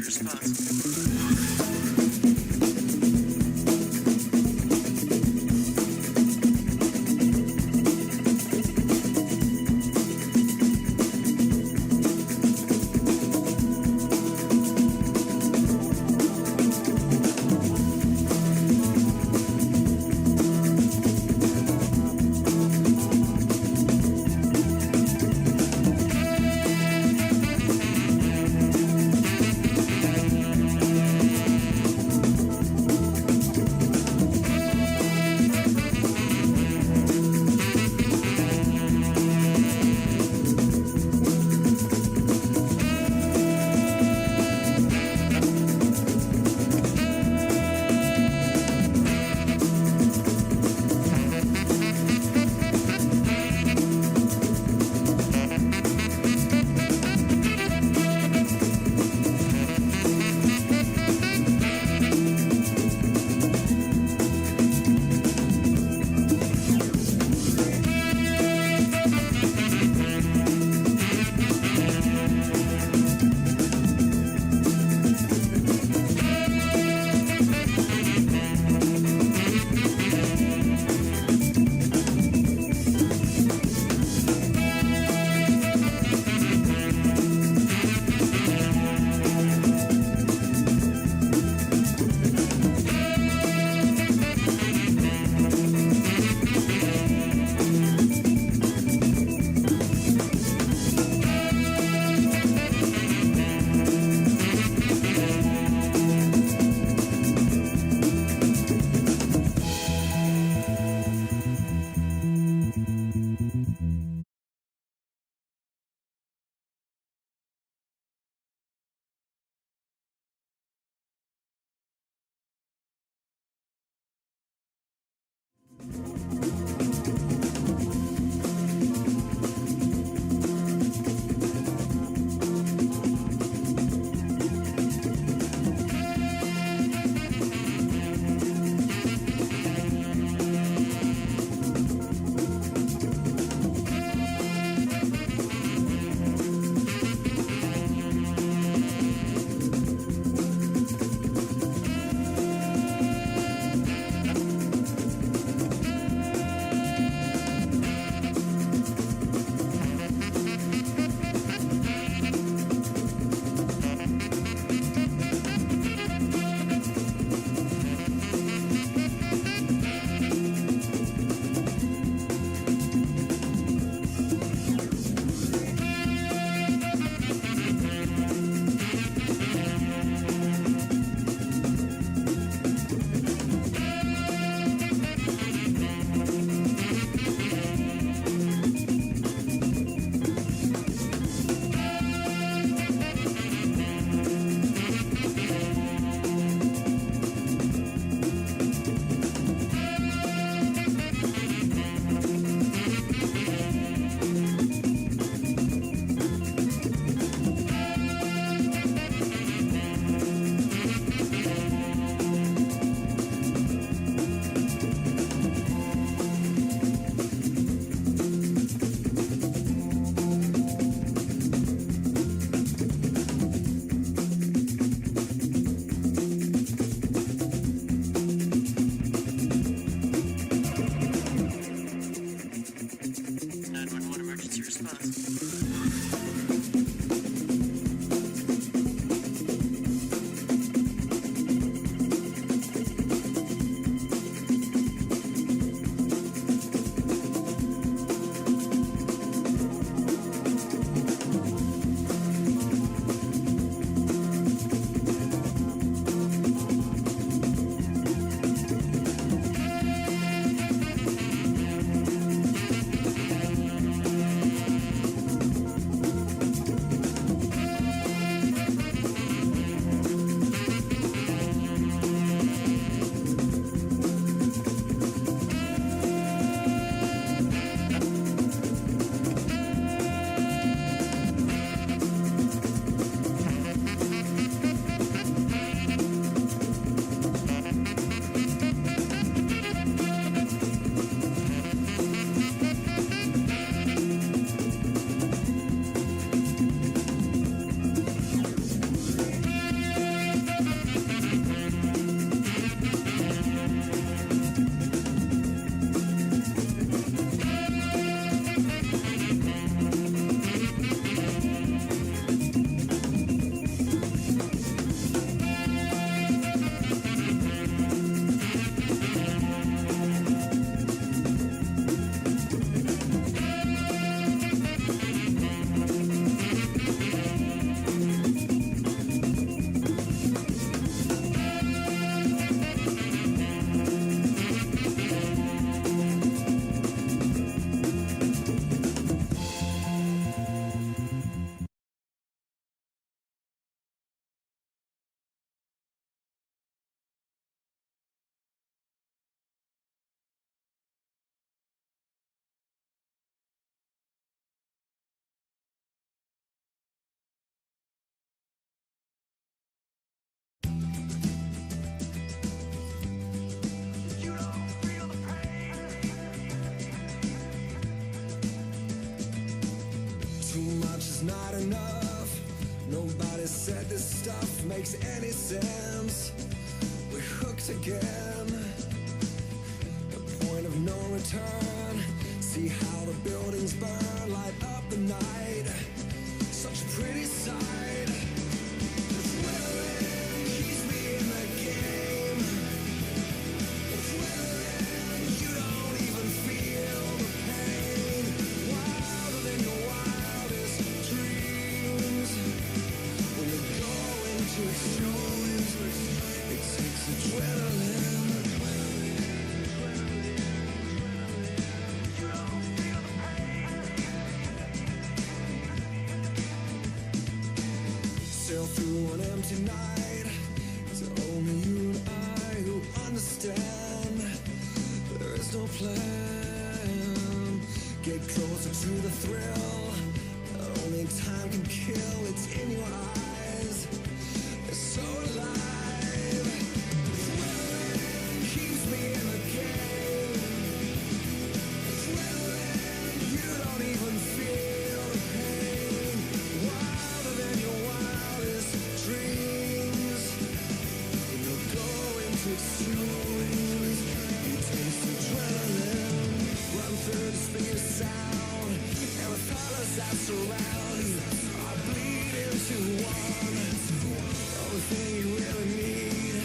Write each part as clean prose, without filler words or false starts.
gespot. makes any sense. We're hooked again. The point of no return. See how the buildings burn, light up the night. Such a pretty sight. Adrenaline keeps me in the game. Adrenaline, you don't even feel the pain. Wilder than your wildest dreams. When you're going to extremes, it takes adrenaline. Sail through an empty night. It's only you and I who understand. There is no plan. Get closer to the thrill. Only time can kill. It's in your eyes. It's so alive. Adrenaline keeps me in the game. Adrenaline, you don't even feel the pain. Wilder than your wildest dreams. When you're going to extremes, you taste adrenaline. Run through the speed of sound, and the colors that surround you are bleed into one. The only thing you really need,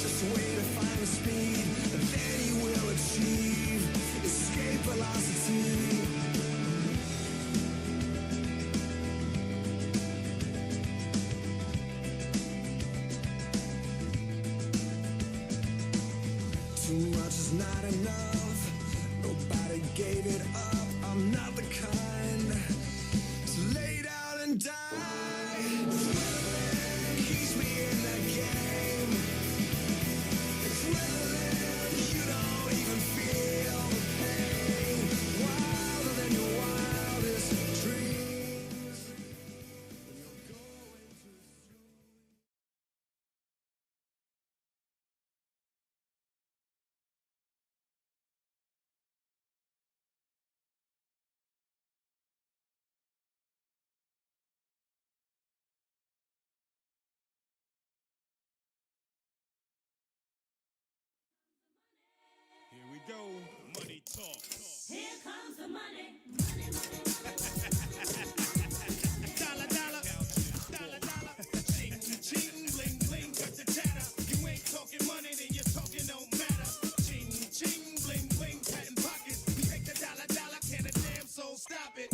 just a way to find the speed, and then you will achieve escape velocity. Too much is not enough. Nobody gave it up. I'm not the kind to lay down and die. Adrenaline keeps me in the game. Adrenaline, you don't even feel the pain. Wilder than your wildest dreams. When you're going to Here we go, money talk. Here comes the money. Money, money, money. Dollar, dollar, dollar, dollar. Ching, ching, bling, bling, cut the chatter. You ain't talking money, then your talking don't matter. Ching, ching, bling, bling, patent pockets. We take the dollar, dollar, can a damn soul stop it?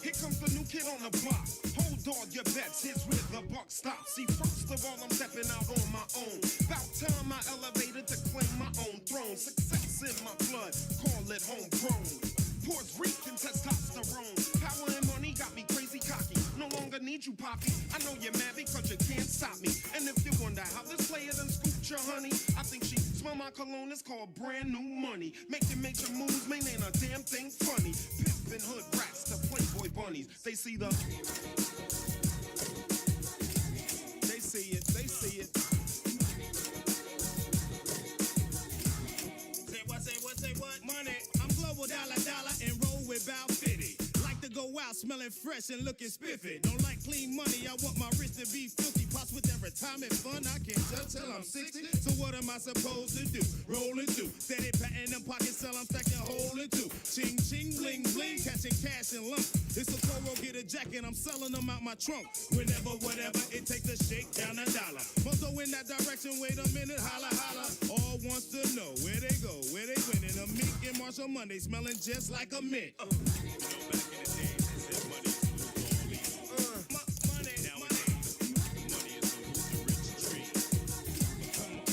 Here comes the new kid on the block. Hold all your bets, here's where the buck stops. See, first of all, I'm stepping out on my own. About time I elevated to claim my own throne. Success in my blood, call it homegrown. Puerto Rican testosterone. Power and money got me crazy cocky. No longer need you, Poppy. I know you're mad because you can't stop me. And if you wonder how this player done scooped your honey, I think she smell my cologne, it's called brand new money. Making major moves, man, ain't a damn thing funny. Pimpin' hood rats to Playboy bunnies. They see the... They see it, they see it. Say what? Money. I'm global dollar, dollar, and roll with about 50. Like to go out smelling fresh and looking spiffy. Don't like clean money, I want my wrist to be filthy. Pots with that retirement fund, I can't tell till I'm 60. So what am I supposed to do? Rolling through, steady patting them pockets, sell, I'm stacking hole in two. Ching, ching, bling, bling, catching cash in lumps. It's a Coro, get a jacket, I'm selling them out my trunk. Whenever, whatever, it takes to shake down a dollar. Mozo in that direction, wait a minute, holla, holla. All wants to know where they go, where they winning. A Meek and Marshall Monday, smelling just like a mint. You know, back in the days, they said money is the root of all evil. Money, nowadays, money is the root of rich tree. Come on.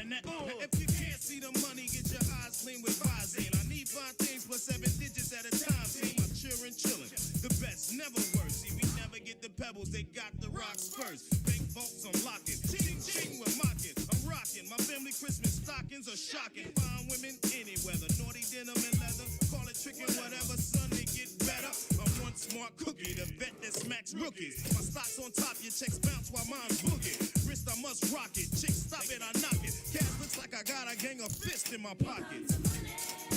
Now, if you can't see the money, get your eyes clean with Visine. I need 5 things plus 7 digits at a time, team. I'm cheering, chilling. The best, never worse. See, we never get the pebbles, they got the rocks first. Bank vaults, I'm locking. Ching, ching, we're mocking. I'm rocking. My family Christmas stockings are shocking. Fine women, any weather. Naughty denim and leather. Call it tricking, whatever, son, they get better. I'm one smart cookie, the vet that smacks rookies. My stock's on top, your checks bounce while mine's boogie. Wrist, I must rock it. Chicks, stop it, I knock it. Cash looks like I got a gang of fists in my pockets.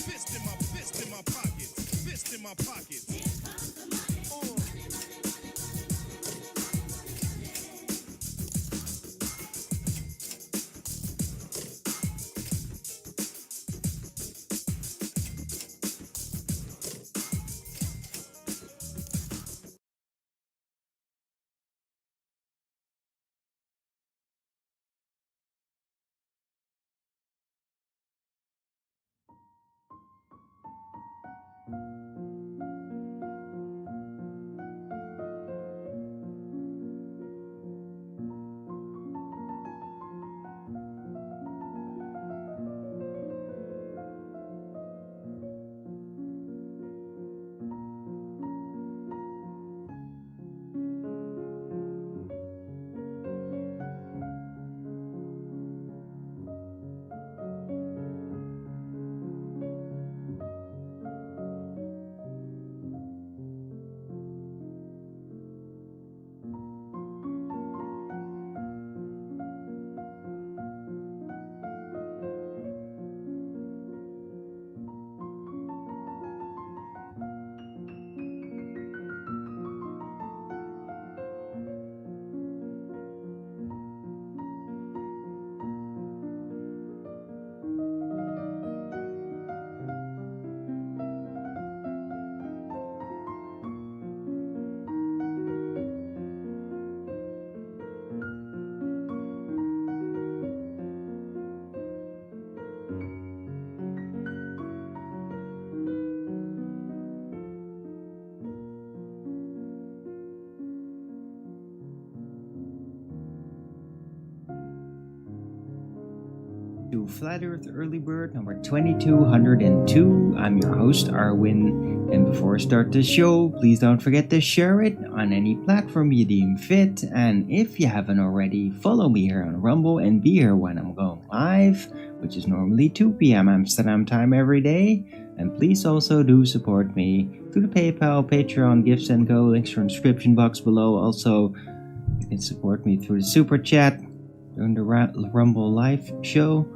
Fist in my pockets. Fist in my pockets. To Flat Earth Early Bird number 2202. I'm your host, Arwin, and before I start the show, please don't forget to share it on any platform you deem fit, and if you haven't already, follow me here on Rumble and be here when I'm going live, which is normally 2 p.m. Amsterdam time every day, and please also do support me through the PayPal, Patreon, Gifts and Go, links are in the description box below. Also, you can support me through the Super Chat during the Rumble live show.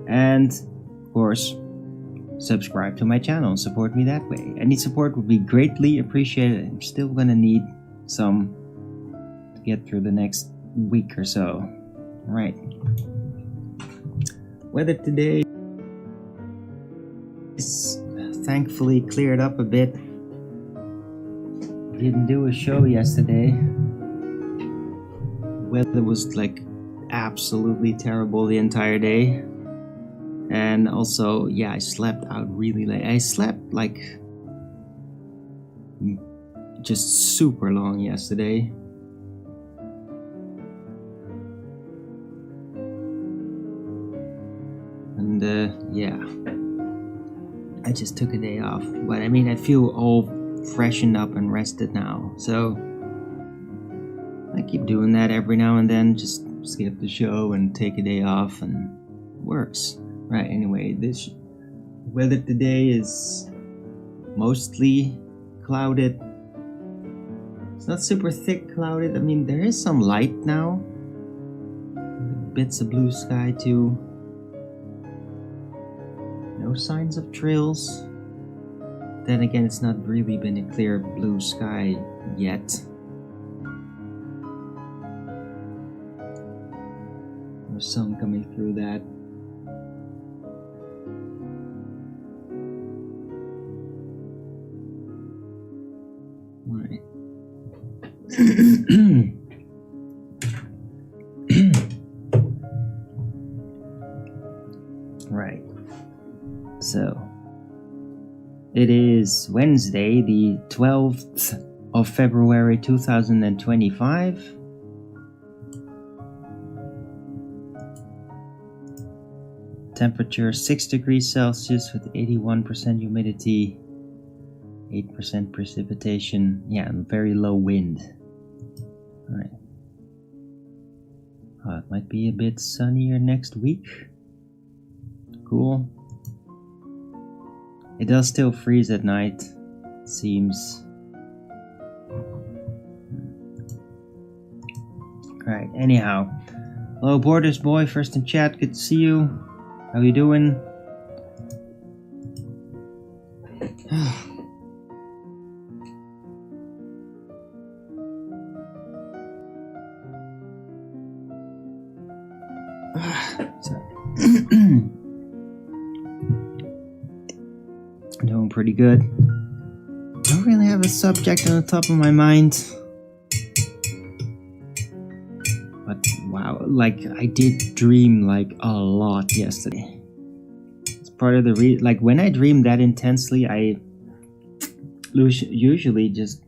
And, of course, subscribe to my channel and support me that way. Any support would be greatly appreciated. I'm still gonna need some to get through the next week or so. Alright. Weather today is thankfully cleared up a bit. Didn't do a show yesterday. Weather was like absolutely terrible the entire day. And also, yeah, I slept out really late. I slept like just super long yesterday. And yeah, I just took a day off. But I mean, I feel all freshened up and rested now. So I keep doing that every now and then. Just skip the show and take a day off, and it works. Right, anyway, this weather today is mostly clouded. It's not super thick clouded. I mean, there is some light now. Bits of blue sky too. No signs of trills. Then again, it's not really been a clear blue sky yet. There's sun coming through that. Right. Right. So it is Wednesday, the 12th of February 2025. Temperature 6 degrees Celsius with 81% humidity. 8% precipitation, yeah, and very low wind. Alright. It might be a bit sunnier next week. Cool. It does still freeze at night, it seems. Alright, anyhow. Hello, Borders Boy, first in chat, good to see you. How you doing? Doing pretty good. Don't really have a subject on the top of my mind. But wow, like I did dream like a lot yesterday. It's part of the like when I dream that intensely, I usually just,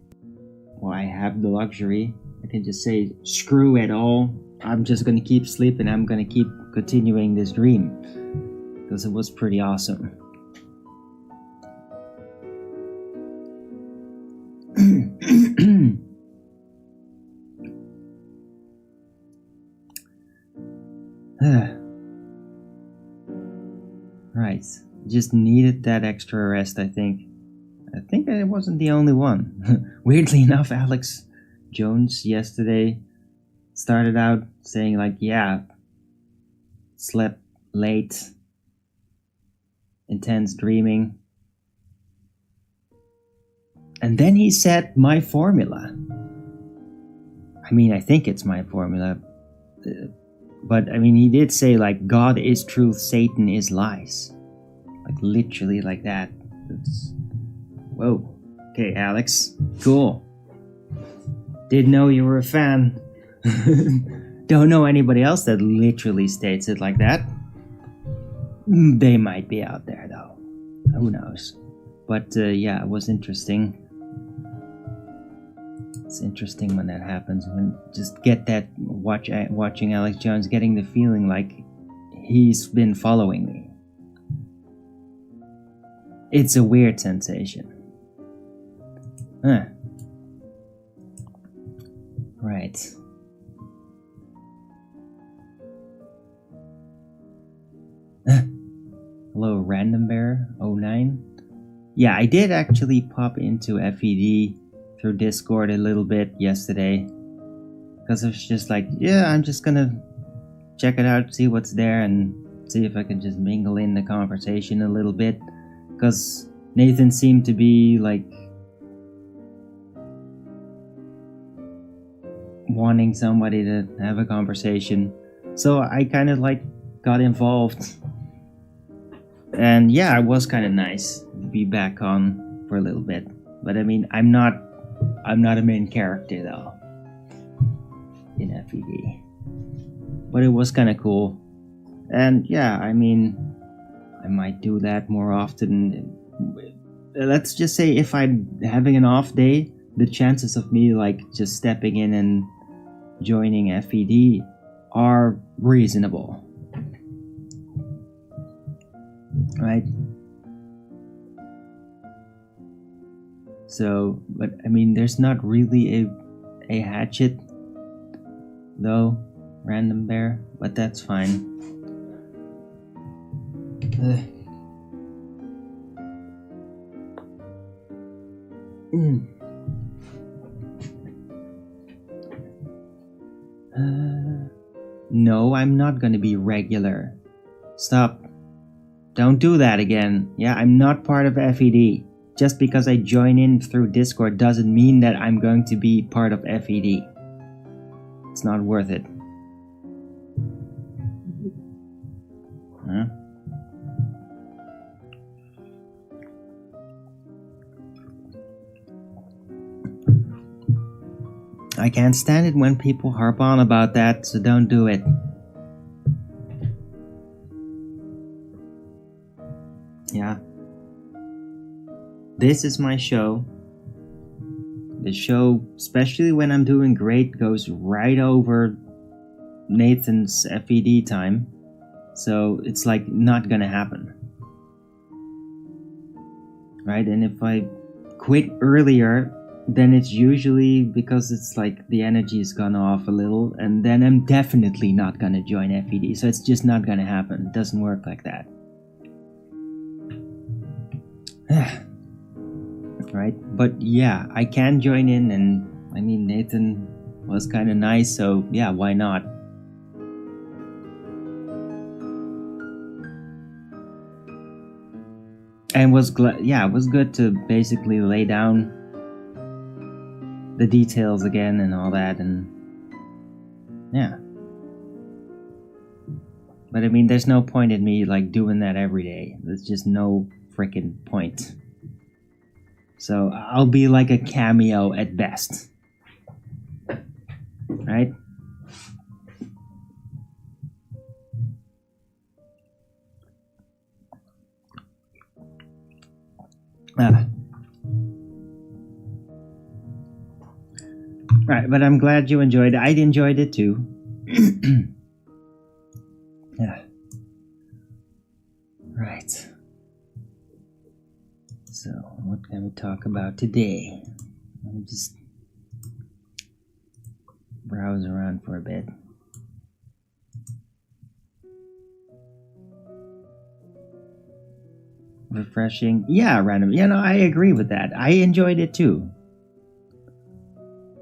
well, I have the luxury. I can just say, screw it all. I'm just gonna keep sleeping. I'm gonna keep continuing this dream. Because it was pretty awesome. Right. Just needed that extra rest, I think. I think I wasn't the only one. Weirdly enough, Alex Jones yesterday started out saying like, yeah, slept late, intense dreaming. And then he said my formula. I mean, I think it's my formula. But I mean, he did say like, God is truth, Satan is lies. Like literally like that. It's... Whoa. Okay, Alex. Cool. Didn't know you were a fan. Don't know anybody else that literally states it like that. They might be out there though. Who knows? But yeah, it was interesting. It's interesting when that happens. When just get that watching Alex Jones, getting the feeling like he's been following me. It's a weird sensation. Huh. Right. Hello, Random Bear 09. Yeah, I did actually pop into FED through Discord a little bit yesterday. Because I was just like, yeah, I'm just gonna check it out, see what's there, and see if I can just mingle in the conversation a little bit. Because Nathan seemed to be like wanting somebody to have a conversation. So I kind of like got involved. And yeah, it was kind of nice to be back on for a little bit. But I mean, I'm not a main character though in FED. But it was kind of cool. And yeah, I mean, I might do that more often. Let's just say if I'm having an off day, the chances of me like just stepping in and joining FED are reasonable. Right? So, but I mean, there's not really a hatchet though, Random Bear, but that's fine. No, I'm not gonna be regular. Stop. Don't do that again. Yeah, I'm not part of FED. Just because I join in through Discord doesn't mean that I'm going to be part of FED. It's not worth it. Huh? I can't stand it when people harp on about that, so don't do it. Yeah. This is my show. The show, especially when I'm doing great, goes right over Nathan's FED time. So it's like not gonna happen. Right? And if I quit earlier, then it's usually because it's like the energy's gone off a little, and then I'm definitely not gonna join FED. So it's just not gonna happen. It doesn't work like that. Right? But yeah, I can join in, and I mean, Nathan was kind of nice, so yeah, why not? And was glad, yeah, it was good to basically lay down the details again and all that, and yeah. But I mean, there's no point in me like doing that every day. There's just no freaking point. So I'll be like a cameo at best. Right? Right, but I'm glad you enjoyed it. I enjoyed it too. Yeah. Right. So, what can we talk about today? Let me just browse around for a bit. Refreshing. Yeah, random. Yeah, no, I agree with that. I enjoyed it too.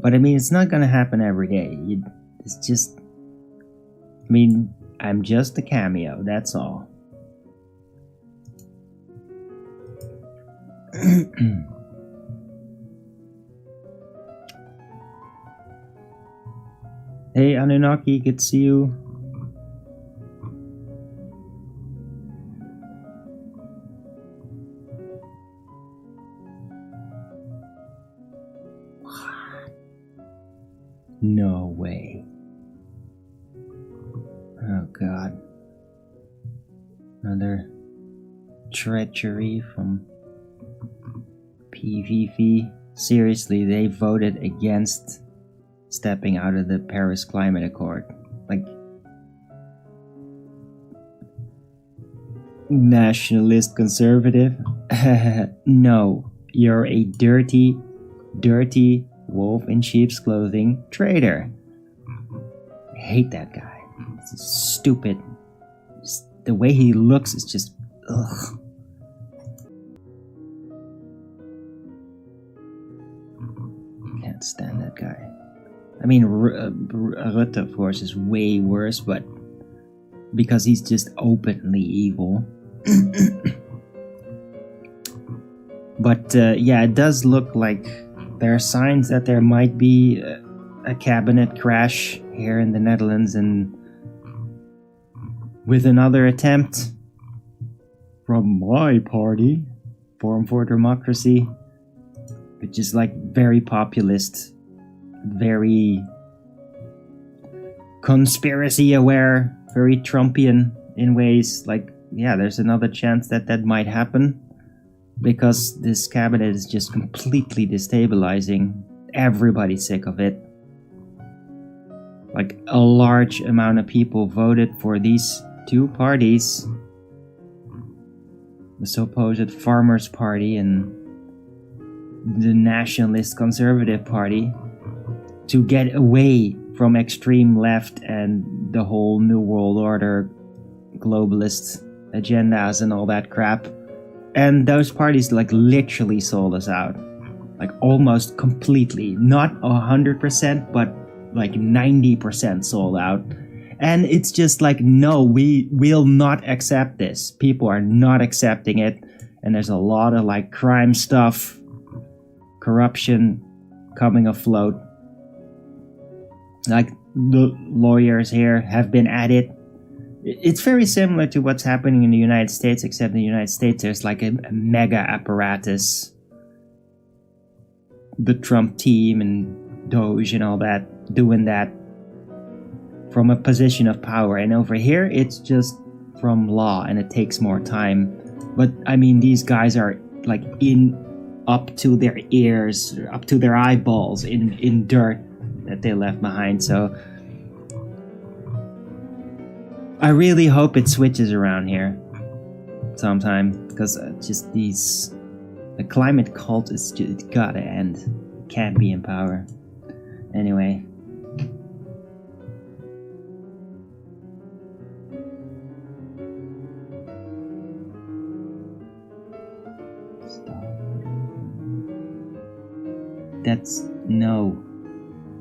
But I mean, it's not gonna happen every day. It's just... I mean, I'm just a cameo, that's all. Hey Anunnaki, good to see you. No way. Oh god. Another treachery from PVV. Seriously, they voted against stepping out of the Paris Climate Accord. Like, nationalist conservative? No, you're a dirty, dirty wolf in sheep's clothing traitor. I hate that guy. It's stupid. Just, the way he looks is just ugh. Can't stand that guy. I mean, Rutte, of course, is way worse, but because he's just openly evil. But yeah, it does look like there are signs that there might be a cabinet crash here in the Netherlands, and with another attempt from my party, Forum for Democracy, which is like very populist, very conspiracy aware, very Trumpian in ways. Like, yeah, there's another chance that that might happen, because this cabinet is just completely destabilizing. Everybody's sick of it. Like, a large amount of people voted for these two parties, the supposed Farmers' Party and the Nationalist Conservative Party, to get away from extreme left and the whole New World Order globalist agendas and all that crap. And those parties like literally sold us out. Like almost completely. Not 100%, but like 90% sold out. And it's just like, no, we will not accept this. People are not accepting it. And there's a lot of like crime stuff, corruption coming afloat. Like the lawyers here have been at it. It's very similar to what's happening in the United States, except in the United States there's like a mega apparatus. The Trump team and Doge and all that, doing that from a position of power. And over here it's just from law, and it takes more time. But I mean, these guys are like up to their ears, up to their eyeballs in dirt that they left behind. So I really hope it switches around here sometime, because just the climate cult is just, it gotta end. It can't be in power. Anyway. That's no,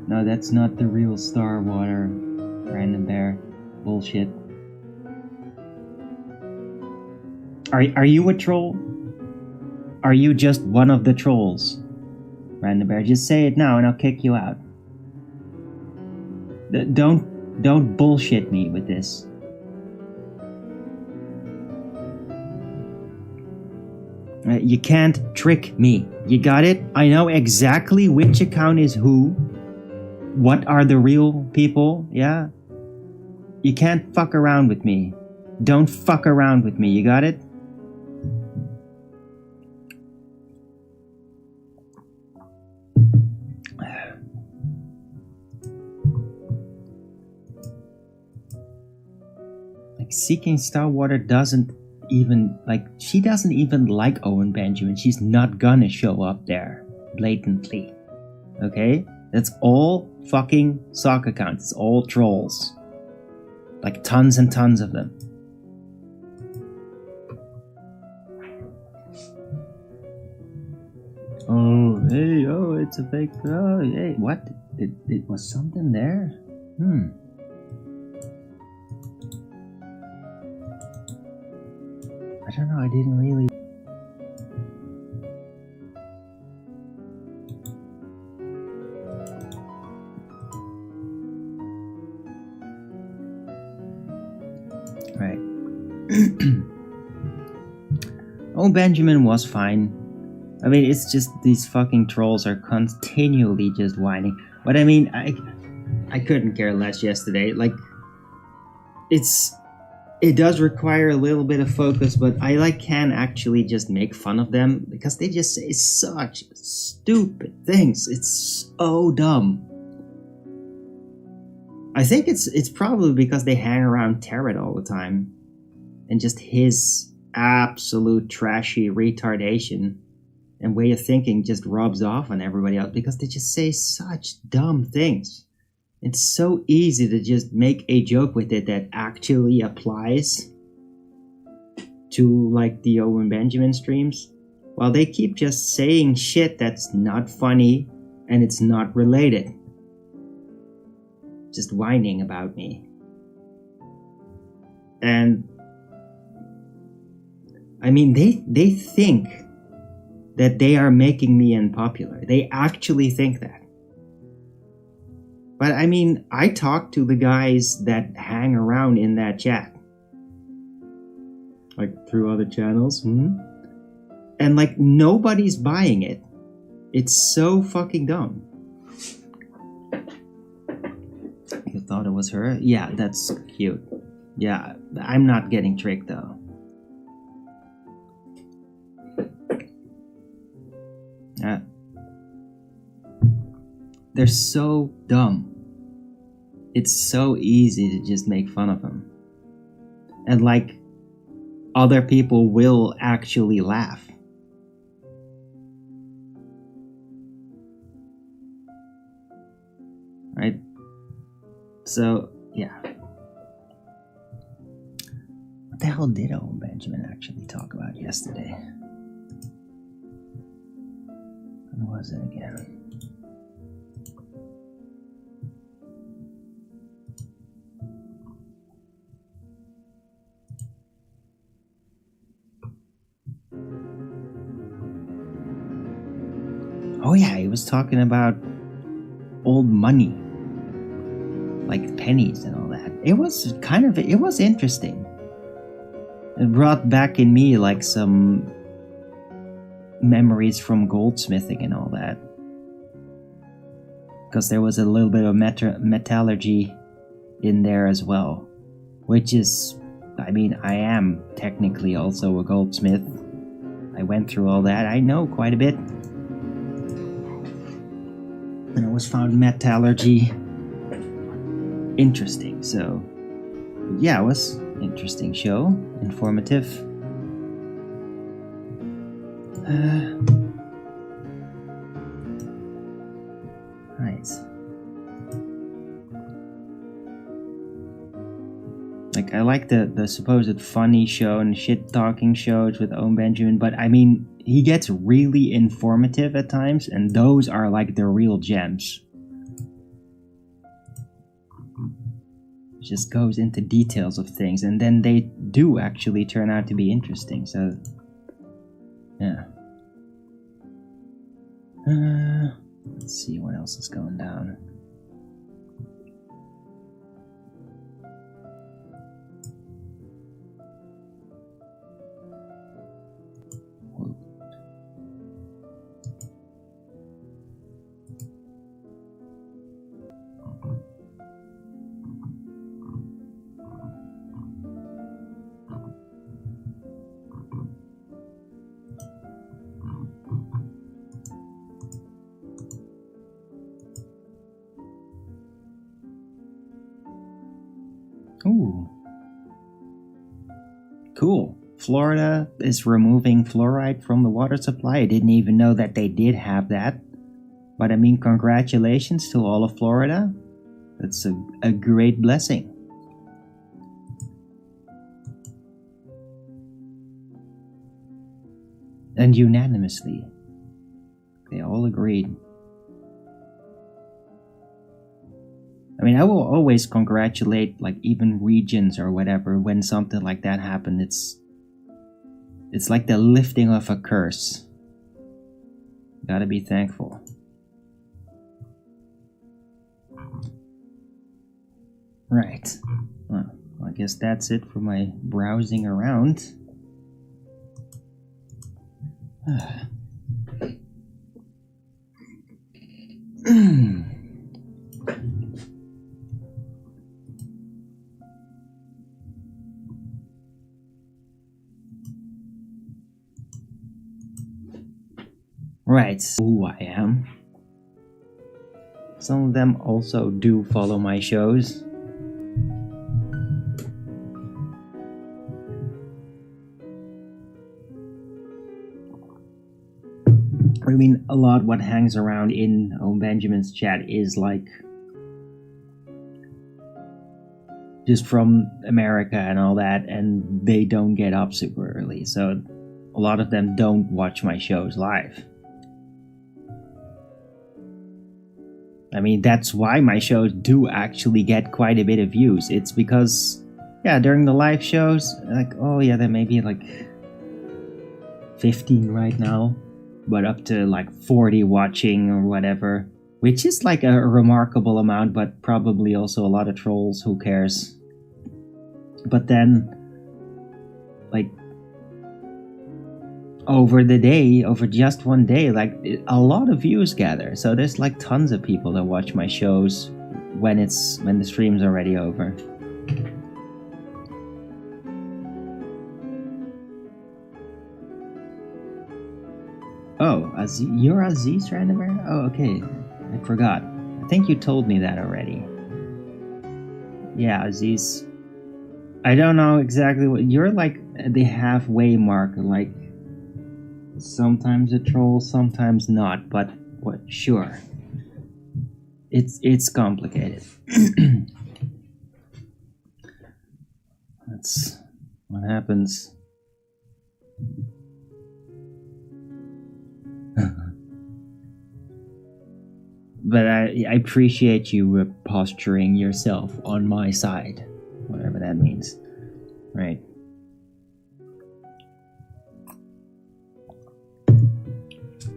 that's not the real Star Water, Random Bear. Bullshit. Are you a troll? Are you just one of the trolls? Random Bear, just say it now and I'll kick you out. Don't bullshit me with this. You can't trick me. You got it? I know exactly which account is who. What are the real people? Yeah? You can't fuck around with me. Don't fuck around with me. You got it? Like, Seeking Starwater doesn't even, like, she doesn't even like Owen Benjamin. She's not gonna show up there blatantly. Okay? That's all fucking sock accounts. It's all trolls. Like, tons and tons of them. Oh, hey, oh, it's a fake. Oh, hey, what? It was something there? I don't know, I didn't really. Right. Oh, Benjamin was fine. I mean, it's just these fucking trolls are continually just whining. But I mean, I couldn't care less yesterday. Like, it does require a little bit of focus, but I can actually just make fun of them because they just say such stupid things. It's so dumb. I think it's probably because they hang around Tarot all the time, and just his absolute trashy retardation and way of thinking just rubs off on everybody else because they just say such dumb things. It's so easy to just make a joke with it that actually applies to, like, the Owen Benjamin streams, while they keep just saying shit that's not funny and it's not related. Just whining about me. And I mean, they think that they are making me unpopular. They actually think that. But I mean, I talk to the guys that hang around in that chat. Like, through other channels. And, like, nobody's buying it. It's so fucking dumb. You thought it was her? Yeah, that's cute. Yeah, I'm not getting tricked, though. They're so dumb. It's so easy to just make fun of them. And, like, other people will actually laugh. Right? So, yeah. What the hell did Owen Benjamin actually talk about yesterday? What was it again? Oh yeah, he was talking about old money. Like pennies and all that. It was interesting. It brought back in me, like, some memories from goldsmithing and all that. Because there was a little bit of metallurgy in there as well. Which is, I mean, I am technically also a goldsmith. I went through all that. I know quite a bit. And I always found metallurgy interesting, so yeah, it was an interesting show, informative. Right. Like, I like the supposed funny show and shit-talking shows with Owen Benjamin, but I mean, he gets really informative at times, and those are like the real gems. Just goes into details of things, and then they do actually turn out to be interesting, so yeah. Let's see what else is going down. Ooh. Cool. Florida is removing fluoride from the water supply. I didn't even know that they did have that. But I mean, congratulations to all of Florida. That's a great blessing. And unanimously, they all agreed. I mean, I will always congratulate, like, even regions or whatever when something like that happened. It's like the lifting of a curse. Gotta be thankful. Right. Well, I guess that's it for my browsing around. Right, who I am. Some of them also do follow my shows. I mean, a lot what hangs around in Benjamin's chat is like just from America and all that, and they don't get up super early, so a lot of them don't watch my shows live. I mean, that's why my shows do actually get quite a bit of views. It's because, yeah, during the live shows, like, oh yeah, there may be like 15 right now, but up to like 40 watching or whatever, which is like a remarkable amount, but probably also a lot of trolls, who cares. But then, like, over the day, over just one day, like, a lot of views gather. So there's like tons of people that watch my shows when the stream's already over. Oh, you're Aziz Randomware? Oh, okay. I forgot. I think you told me that already. Yeah, Aziz. I don't know exactly what... You're like the halfway mark, like... Sometimes a troll, sometimes not, but what? Sure. It's complicated. That's what happens. But I appreciate you posturing yourself on my side, whatever that means. Right.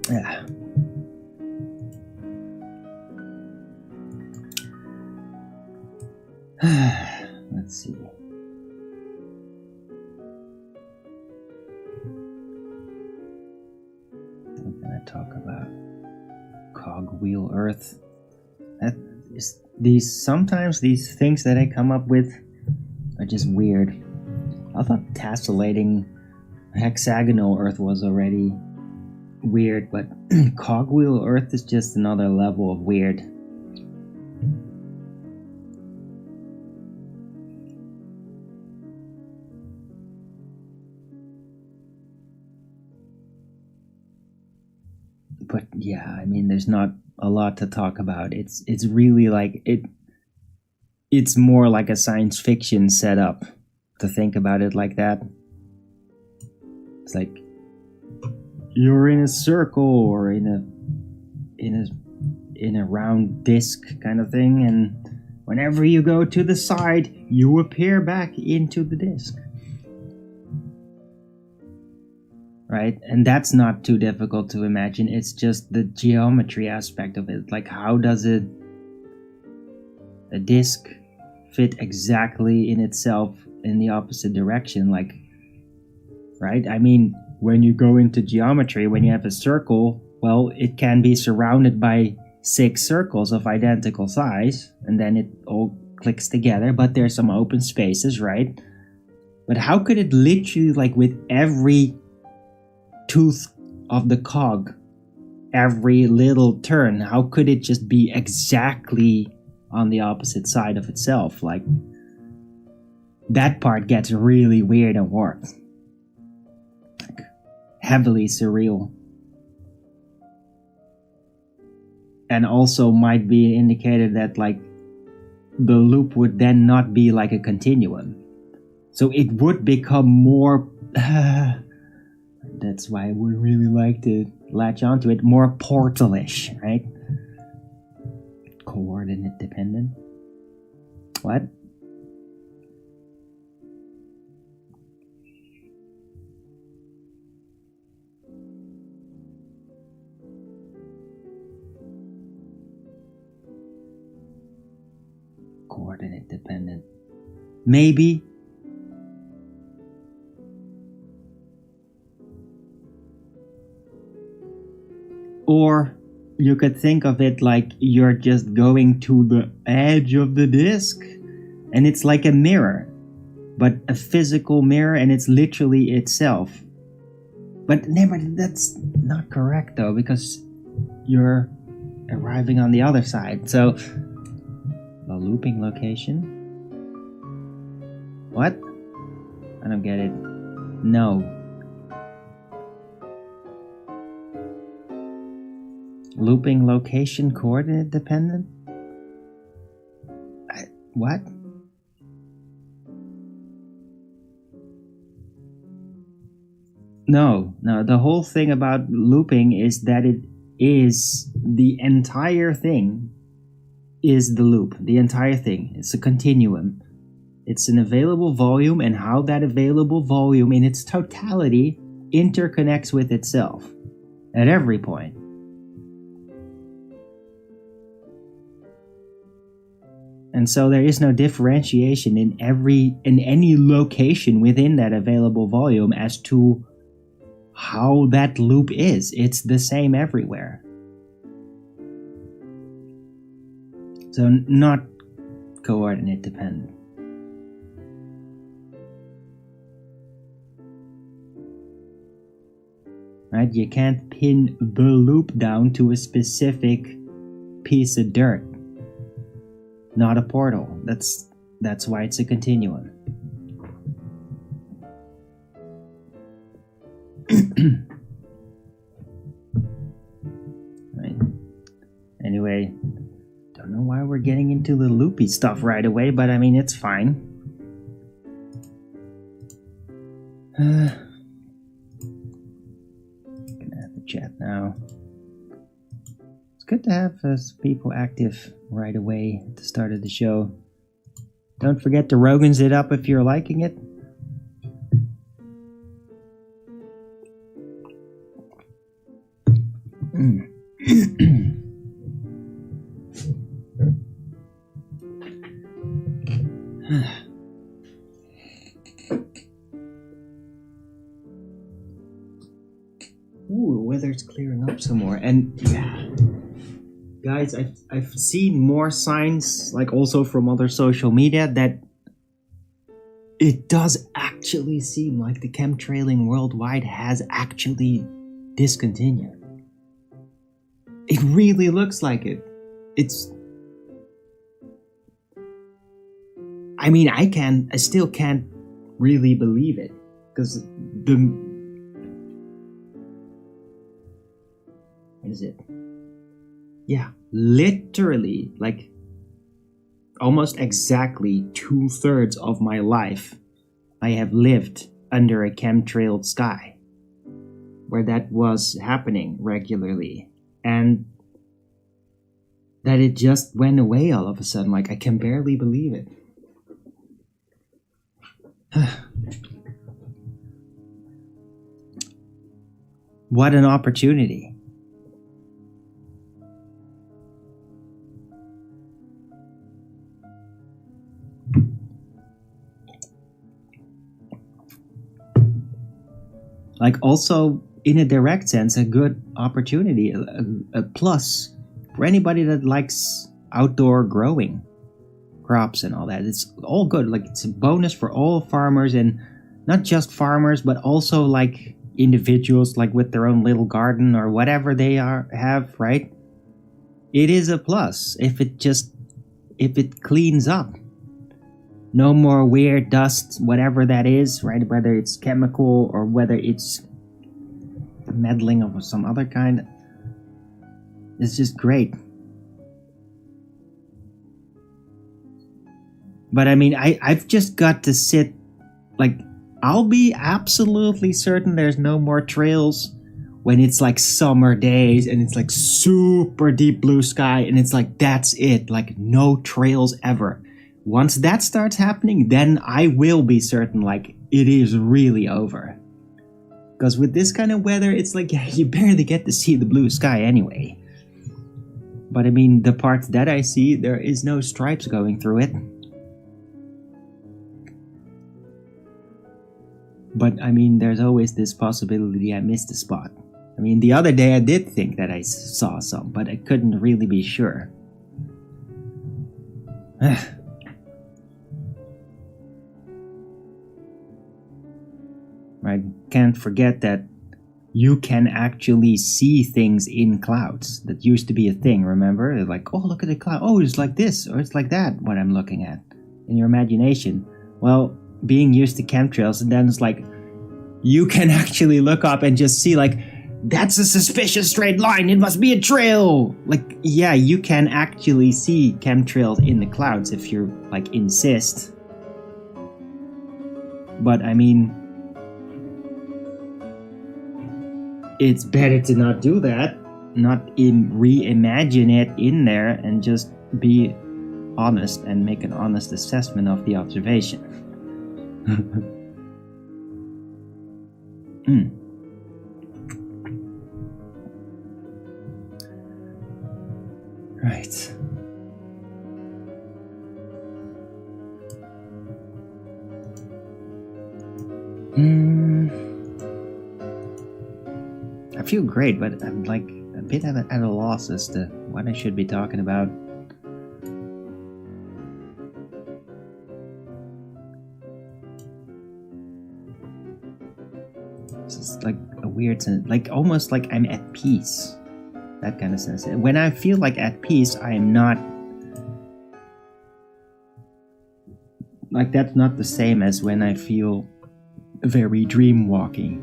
Yeah. Let's see. I'm gonna talk about cogwheel Earth. Sometimes these things that I come up with are just weird. I thought tessellating hexagonal Earth was already weird, but cogwheel Earth is just another level of weird. But yeah, I mean, there's not a lot to talk about. It's really like it's more like a science fiction setup to think about it like that. It's like you're in a circle or in a round disc kind of thing, and whenever you go to the side, you appear back into the disc. Right? And that's not too difficult to imagine. It's just the geometry aspect of it. Like, how does a disc fit exactly in itself in the opposite direction? Like, right? I mean, when you go into geometry, when you have a circle, well, it can be surrounded by 6 circles of identical size, and then it all clicks together, but there's some open spaces, right? But how could it literally, like, with every tooth of the cog, every little turn, how could it just be exactly on the opposite side of itself? Like, that part gets really weird and warped. Like, heavily surreal. And also might be indicated that like the loop would then not be like a continuum. So it would become more... that's why I would really like to latch onto it. More portal-ish, right? Coordinate dependent. What? Coordinate dependent. Maybe. Or you could think of it like you're just going to the edge of the disc and it's like a mirror, but a physical mirror, and it's literally itself. But never, that's not correct though, because you're arriving on the other side. So the looping location. What? I don't get it. No. Looping location coordinate dependent? What? No, the whole thing about looping is that it is the entire thing is the loop. The entire thing. It's a continuum. It's an available volume, and how that available volume in its totality interconnects with itself at every point. And so there is no differentiation in any location within that available volume as to how that loop is. It's the same everywhere. So not coordinate dependent. Right? You can't pin the loop down to a specific piece of dirt. Not a portal. That's why it's a continuum. Right. Anyway, don't know why we're getting into the loopy stuff right away, but I mean, it's fine. Gonna have to chat now. It's good to have people active right away at the start of the show. Don't forget to Rogan's it up if you're liking it. Ooh, the weather's clearing up some more, and yeah. Guys, I've seen more signs, like also from other social media, that it does actually seem like the chemtrailing worldwide has actually discontinued. It really looks like it. I mean, I still can't really believe it, because what is it? Yeah, literally, like, almost exactly 2/3 of my life I have lived under a chemtrailed sky, where that was happening regularly, and that it just went away all of a sudden. Like, I can barely believe it. What an opportunity. Like, also, in a direct sense, a good opportunity, a plus for anybody that likes outdoor growing crops and all that. It's all good. Like, it's a bonus for all farmers, and not just farmers, but also like individuals, like with their own little garden or whatever they have, right? It is a plus if it cleans up. No more weird dust, whatever that is, right? Whether it's chemical or whether it's meddling of some other kind. It's just great. But I mean, I've just got to sit, like, I'll be absolutely certain there's no more trails when it's like summer days and it's like super deep blue sky and it's like, that's it, like no trails ever. Once that starts happening, then I will be certain, like, it is really over. Because with this kind of weather, it's like, yeah, you barely get to see the blue sky anyway. But I mean, the parts that I see, there is no stripes going through it. But I mean, there's always this possibility I missed a spot. I mean, the other day I did think that I saw some, but I couldn't really be sure. I can't forget that you can actually see things in clouds. That used to be a thing, remember? Like, oh, look at the cloud. Oh, it's like this, or it's like that, what I'm looking at. In your imagination. Well, being used to chemtrails, and then it's like, you can actually look up and just see, like, that's a suspicious straight line, it must be a trail! Like, yeah, you can actually see chemtrails in the clouds if you, like, insist. But, I mean, it's better to not do that, not reimagine it in there, and just be honest and make an honest assessment of the observation. Right. I feel great, but I'm like a bit at a loss as to what I should be talking about. It's just like a weird sense, like almost like I'm at peace. That kind of sense. When I feel like at peace, I am not. Like, that's not the same as when I feel very dream walking.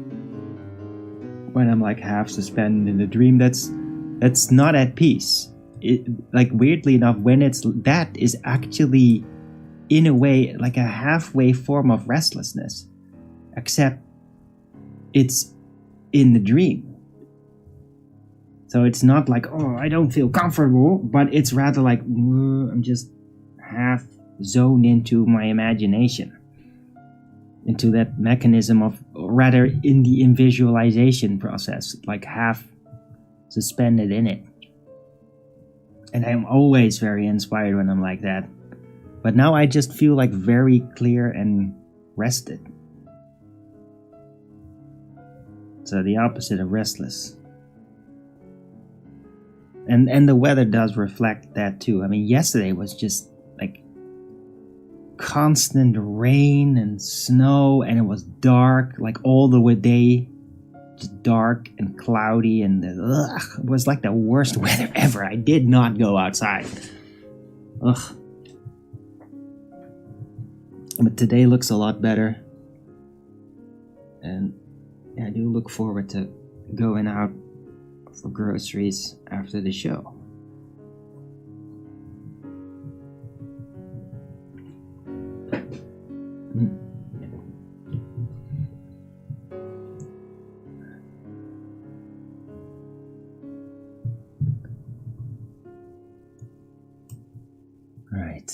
When I'm like half suspended in the dream, that's not at peace. It, like, weirdly enough, when it's that is actually in a way like a halfway form of restlessness, except it's in the dream. So it's not like, oh, I don't feel comfortable, but it's rather like, I'm just half zoned into my imagination, into that mechanism of, or rather in the visualization process, like half suspended in it. And I'm always very inspired when I'm like that. But now I just feel like very clear and rested. So the opposite of restless. And the weather does reflect that too. I mean, yesterday was just like constant rain and snow, and it was dark, like all the day, just dark and cloudy, and it was like the worst weather ever. I did not go outside. Ugh. But today looks a lot better, and yeah, I do look forward to going out for groceries after the show. Right.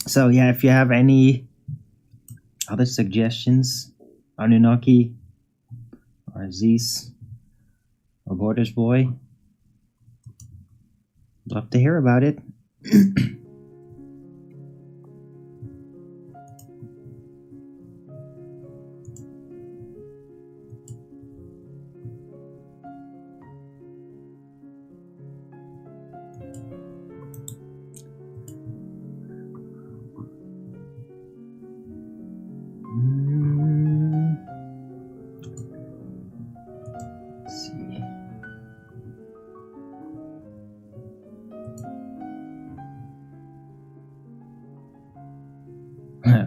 So yeah, if you have any other suggestions, Anunnaki, or Zeus, or Borders Boy, love to hear about it.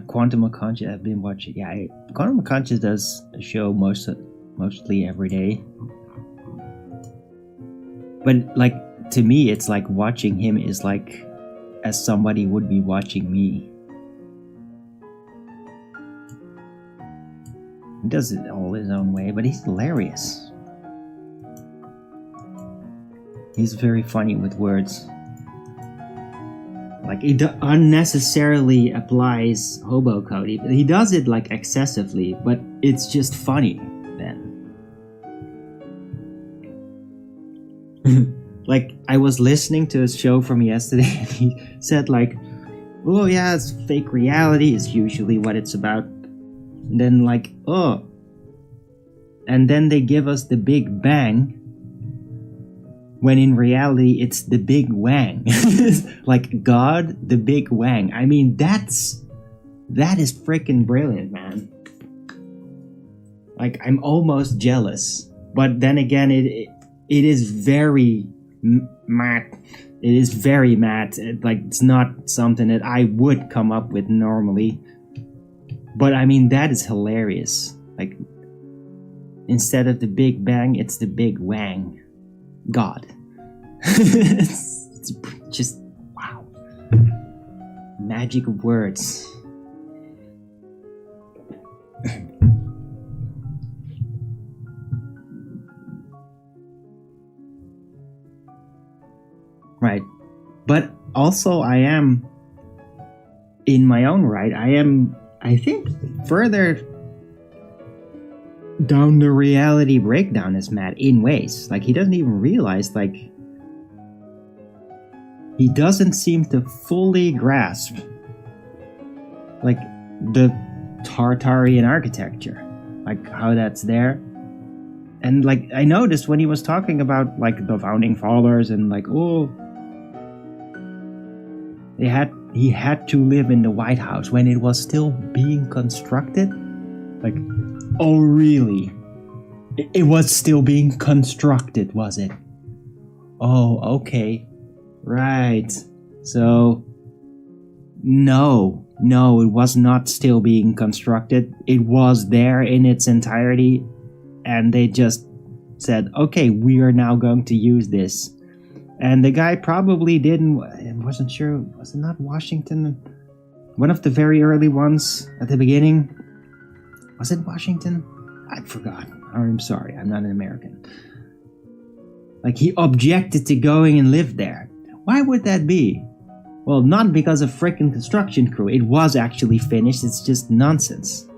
Quantum of Conscious. I've been watching. Yeah, Quantum of Conscious does a show mostly every day. But like to me, it's like watching him is like as somebody would be watching me. He does it all his own way, but he's hilarious. He's very funny with words. Like, he unnecessarily applies hobo code. He does it, like, excessively, but it's just funny, then. Like, I was listening to his show from yesterday, and he said, like, oh, yeah, it's fake reality is usually what it's about. And then, like, oh. And then they give us the Big Bang, when in reality it's the Big Wang. Like God, the Big Wang. I mean, that is freaking brilliant, man. Like, I'm almost jealous, but then again, it is very mad. It is very mad. Like, it's not something that I would come up with normally, but I mean, that is hilarious. Like, instead of the Big Bang, it's the Big Wang. God. it's just wow. Magic of words. Right. But also I am in my own right. I think further down the reality breakdown is Matt in ways. Like, he doesn't even realize, like, he doesn't seem to fully grasp, like, the Tartarian architecture, like, how that's there. And, like, I noticed when he was talking about, like, the founding fathers and, like, oh, he had to live in the White House when it was still being constructed. Like, oh, really? It was still being constructed, was it? Oh, okay. Right. So, no, it was not still being constructed. It was there in its entirety, and they just said, okay, we are now going to use this. And the guy probably wasn't sure, was it not Washington? One of the very early ones at the beginning? Was it Washington? I forgot. I'm sorry, I'm not an American. Like, he objected to going and live there. Why would that be? Well, not because of frickin' construction crew. It was actually finished, it's just nonsense.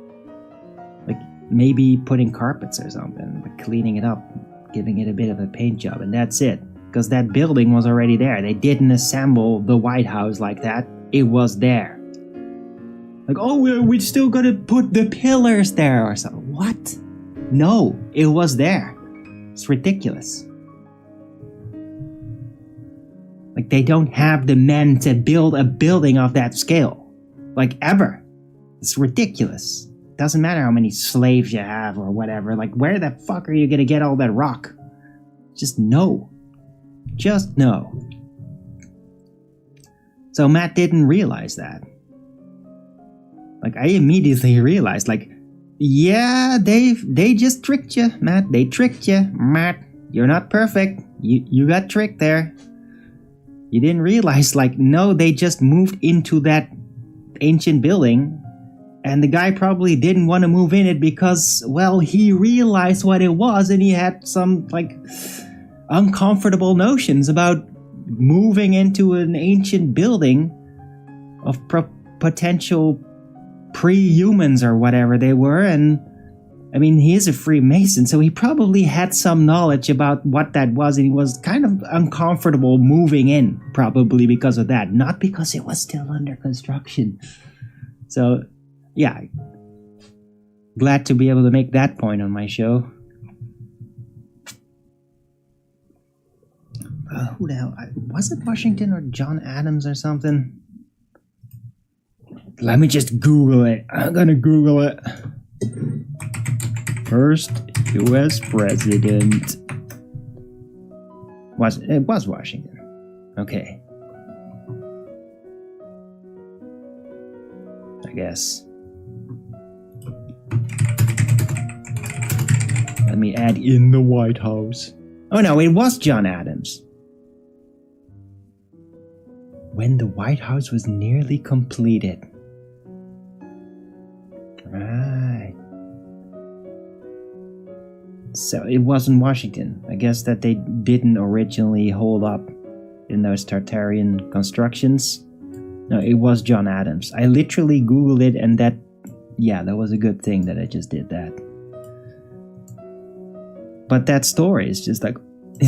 Like, maybe putting carpets or something, like cleaning it up, giving it a bit of a paint job, and that's it. Because that building was already there. They didn't assemble the White House like that. It was there. Like, oh, we still gotta put the pillars there or something. What? No, it was there. It's ridiculous. Like, they don't have the men to build a building of that scale. Like, ever. It's ridiculous. Doesn't matter how many slaves you have or whatever. Like, where the fuck are you gonna get all that rock? Just no. Just no. So Matt didn't realize that. Like, I immediately realized, like, yeah, they just tricked you, Matt. They tricked you, Matt. You're not perfect. You got tricked there. You didn't realize, like, no, they just moved into that ancient building, and the guy probably didn't want to move in it because, well, he realized what it was, and he had some, like, uncomfortable notions about moving into an ancient building of potential pre-humans or whatever they were. And I mean, he is a Freemason, so he probably had some knowledge about what that was, and he was kind of uncomfortable moving in, probably because of that, not because it was still under construction. So yeah, glad to be able to make that point on my show. Who the hell? Was it Washington or John Adams or something? Let me just Google it. I'm gonna Google it. First U.S. president. It was Washington. Okay. I guess. Let me add in the White House. Oh no, it was John Adams. When the White House was nearly completed. Right. So it wasn't Washington. I guess that they didn't originally hold up in those Tartarian constructions. No, it was John Adams. I literally Googled it and that was a good thing that I just did that. But that story is just like,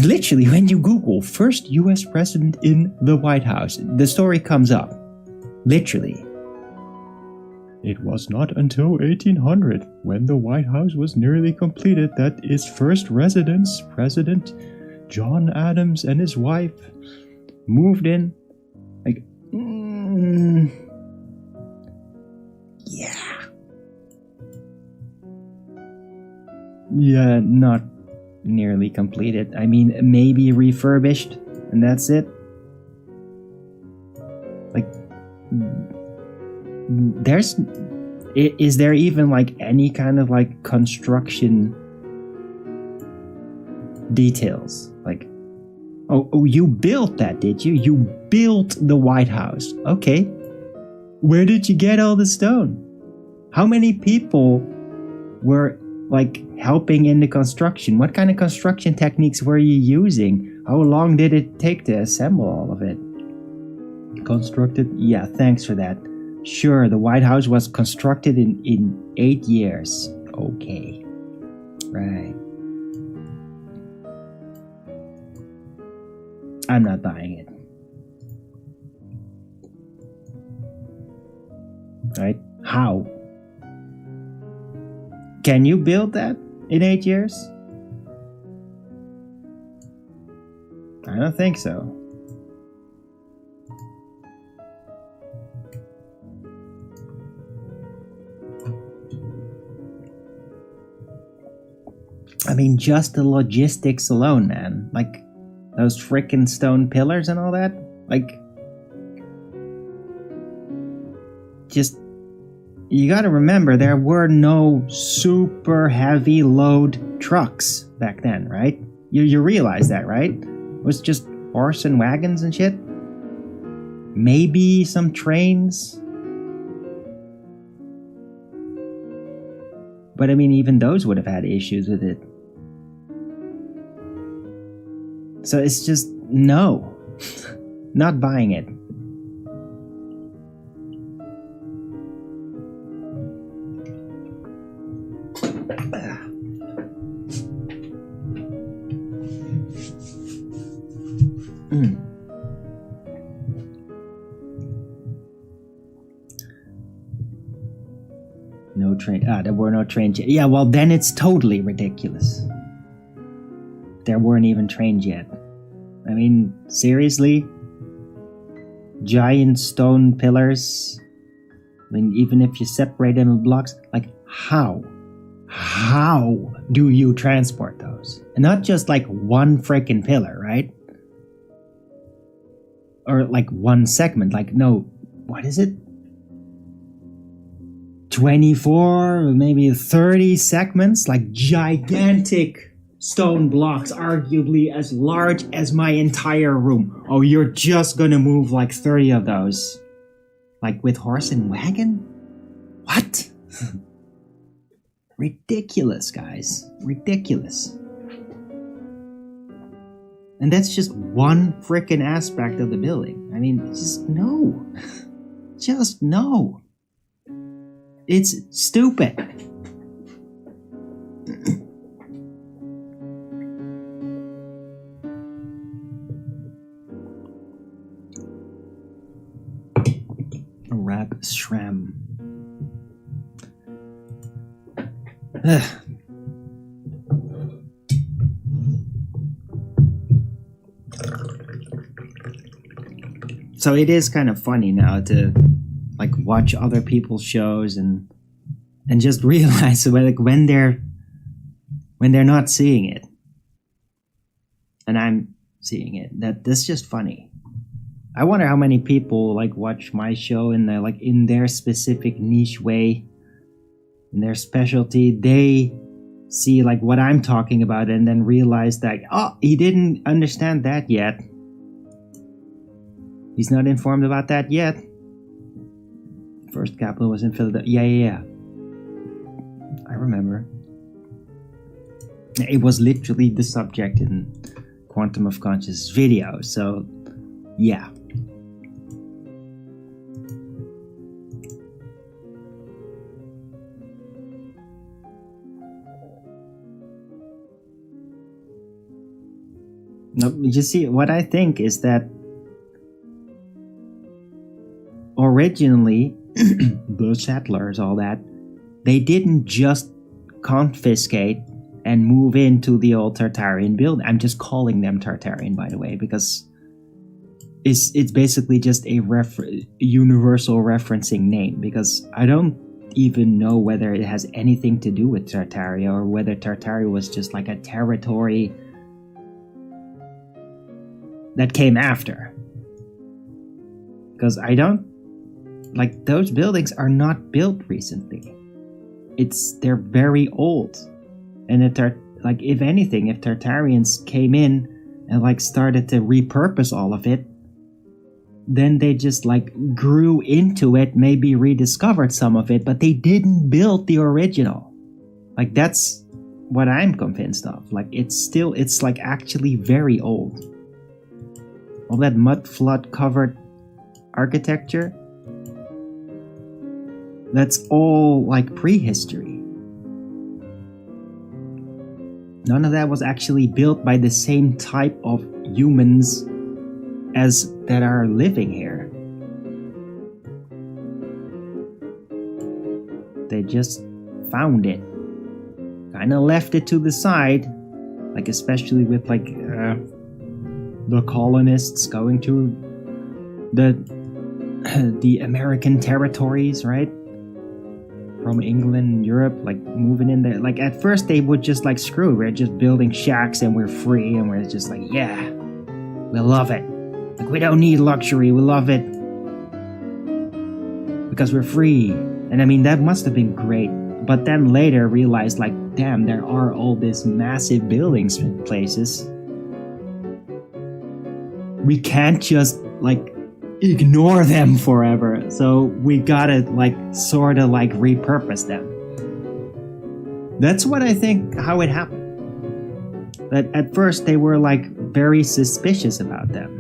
literally when you Google first US president in the White House, the story comes up. Literally. It was not until 1800, when the White House was nearly completed, that its first residents, President John Adams and his wife, moved in. Like, yeah. Yeah, not nearly completed. I mean, maybe refurbished, and that's it. Like, is there even like any kind of like construction details? Like, oh, you built that, did you? You built the White House. Okay. Where did you get all the stone? How many people were like helping in the construction? What kind of construction techniques were you using? How long did it take to assemble all of it? Constructed? Yeah, thanks for that. Sure, the White House was constructed in 8 years. Okay. Right. I'm not buying it. Right? How? Can you build that in 8 years? I don't think so. I mean, just the logistics alone, man. Like, those frickin' stone pillars and all that. Like, just, you gotta remember, there were no super heavy load trucks back then, right? You realize that, right? It was just horse and wagons and shit. Maybe some trains. But I mean, even those would have had issues with it. So it's just, no. Not buying it. No train. There were no trains yet. Yeah, well, then it's totally ridiculous. There weren't even trains yet. I mean, seriously? Giant stone pillars? I mean, even if you separate them in blocks, like, how? How do you transport those? And not just like one freaking pillar, right? Or like one segment, like, no, what is it? 24, maybe 30 segments, like gigantic stone blocks, arguably as large as my entire room. Oh, you're just gonna move like 30 of those? Like with horse and wagon? What? Ridiculous, guys. Ridiculous. And that's just one frickin' aspect of the building. I mean, just no. Just no. It's stupid. Rab Shram. So it is kind of funny now to like watch other people's shows and just realize like when they're not seeing it and I'm seeing it, that's just funny. I wonder how many people like watch my show and they're like in their specific niche way, in their specialty, they see like what I'm talking about and then realize that, oh, he didn't understand that yet. He's not informed about that yet. First capital was in Philadelphia. Yeah. I remember. It was literally the subject in Quantum of Conscious video, so yeah. No, you see, what I think is that originally, the settlers, all that, they didn't just confiscate and move into the old Tartarian building. I'm just calling them Tartarian, by the way, because it's basically just a universal referencing name, because I don't even know whether it has anything to do with Tartaria or whether Tartaria was just like a territory that came after. Because I don't, like, those buildings are not built recently. They're very old. And like, if anything, if Tartarians came in and like started to repurpose all of it, then they just like grew into it, maybe rediscovered some of it, but they didn't build the original. Like, that's what I'm convinced of. Like, it's like actually very old. All that mud flood covered architecture, that's all like prehistory. None of that was actually built by the same type of humans as that are living here. They just found it, kind of left it to the side, like especially with like the colonists going to the American territories, right? From England, Europe, like moving in there. Like at first they would just like, screw, we're just building shacks and we're free, and we're just like, yeah, we love it. Like, we don't need luxury, we love it because we're free. And I mean, that must have been great. But then later realized, like, damn, there are all these massive buildings in places. We can't just like ignore them forever, so we gotta like sort of like repurpose them. That's what I think how it happened. That at first they were like very suspicious about them.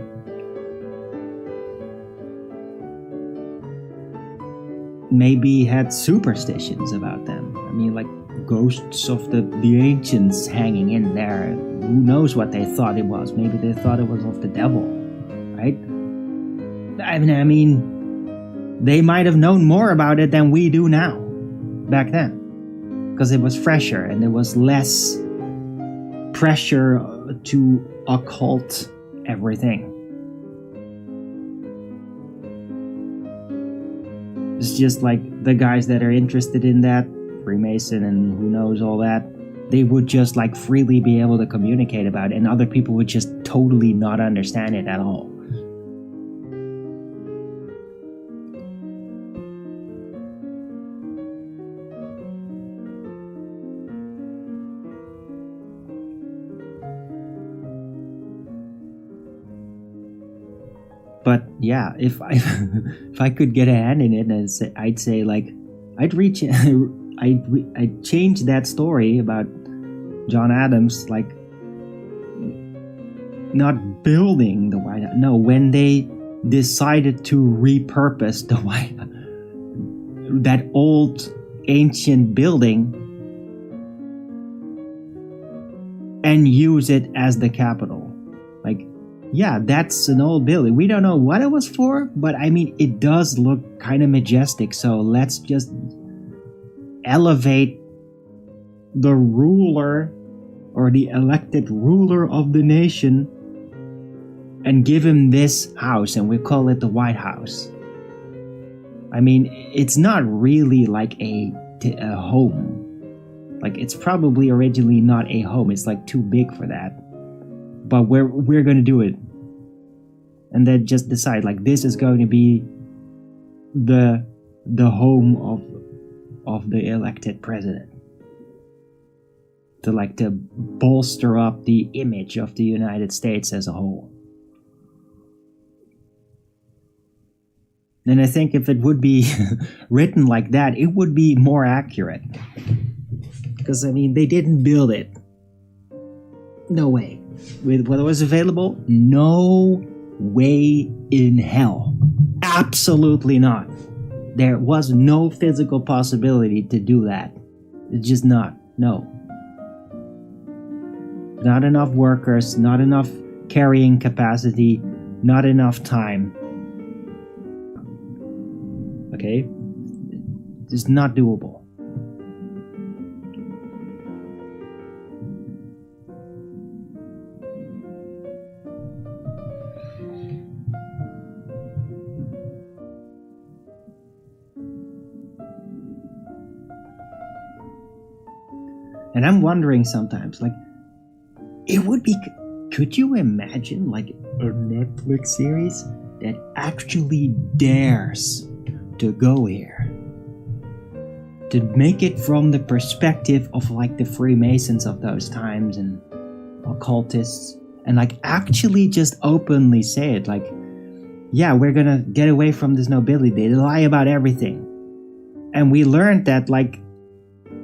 Maybe had superstitions about them. I mean, like ghosts of the ancients hanging in there. Who knows what they thought it was? Maybe they thought it was of the devil, right? I mean, they might have known more about it than we do now, back then, because it was fresher and there was less pressure to occult everything. It's just like the guys that are interested in that, Freemason and who knows all that, they would just like freely be able to communicate about it, and other people would just totally not understand it at all. But yeah, if I could get a hand in it, I'd say like I'd change that story about John Adams, like not building the White House. No, when they decided to repurpose the White House, that old ancient building, and use it as the Capitol. Like, yeah, that's an old building. We don't know what it was for, but I mean, it does look kind of majestic. So let's just elevate the ruler or the elected ruler of the nation and give him this house, and we call it the White House. I mean, it's not really like a home. Like, it's probably originally not a home. It's like too big for that. But we're gonna do it. and then just decide like this is going to be the home of the elected president, to bolster up the image of the United States as a whole. And I think if it would be written like that, it would be more accurate. Because, I mean, they didn't build it. No way. With what was available, no way in hell. Absolutely not. There was no physical possibility to do that. It's just not. No. Not enough workers, not enough carrying capacity, not enough time. Okay? It's not doable. And I'm wondering sometimes, like, it would be, could you imagine, like, a Netflix series that actually dares to go here? To make it from the perspective of, like, the Freemasons of those times and occultists, and, like, actually just openly say it, like, yeah, we're gonna get away from this nobility. They lie about everything. And we learned that, like,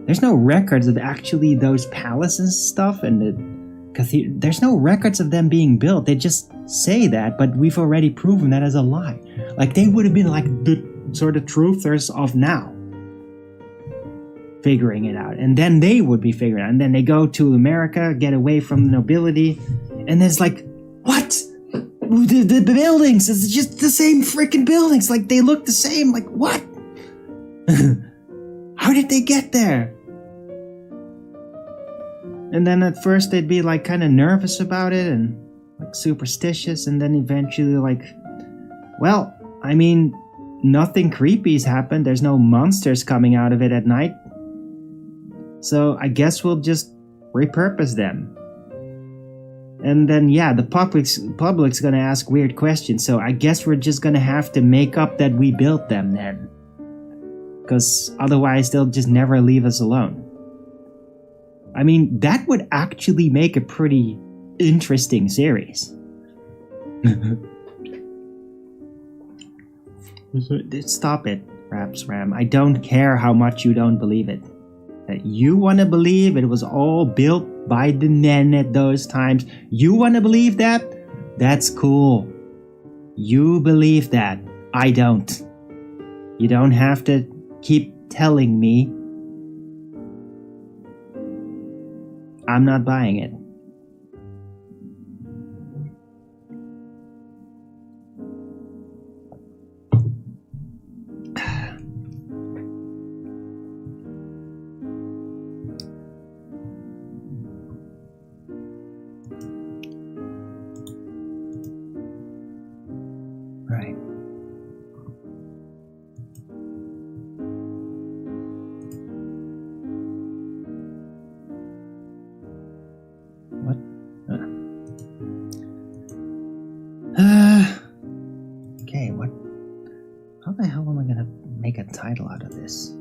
there's no records of actually those palaces and stuff, and there's no records of them being built. They just say that, but we've already proven that as a lie. Like, they would have been like the sort of truthers of now, figuring it out. And then they would be figuring it out. And then they go to America, get away from the nobility, and then it's like, what? The buildings, it's just the same freaking buildings. Like, they look the same. Like, what? How did they get there? And then at first they'd be like kind of nervous about it and like superstitious, and then eventually like, well, I mean, nothing creepy's happened. There's no monsters coming out of it at night. So I guess we'll just repurpose them. And then, yeah, the public's gonna ask weird questions, so I guess we're just gonna have to make up that we built them then. Because otherwise they'll just never leave us alone. I mean, that would actually make a pretty interesting series. Stop it, Ram. I don't care how much you don't believe it. That you want to believe it was all built by the men at those times. You want to believe that? That's cool. You believe that. I don't. You don't have to keep telling me. I'm not buying it. Right. What? Okay, what? How the hell am I gonna make a title out of this?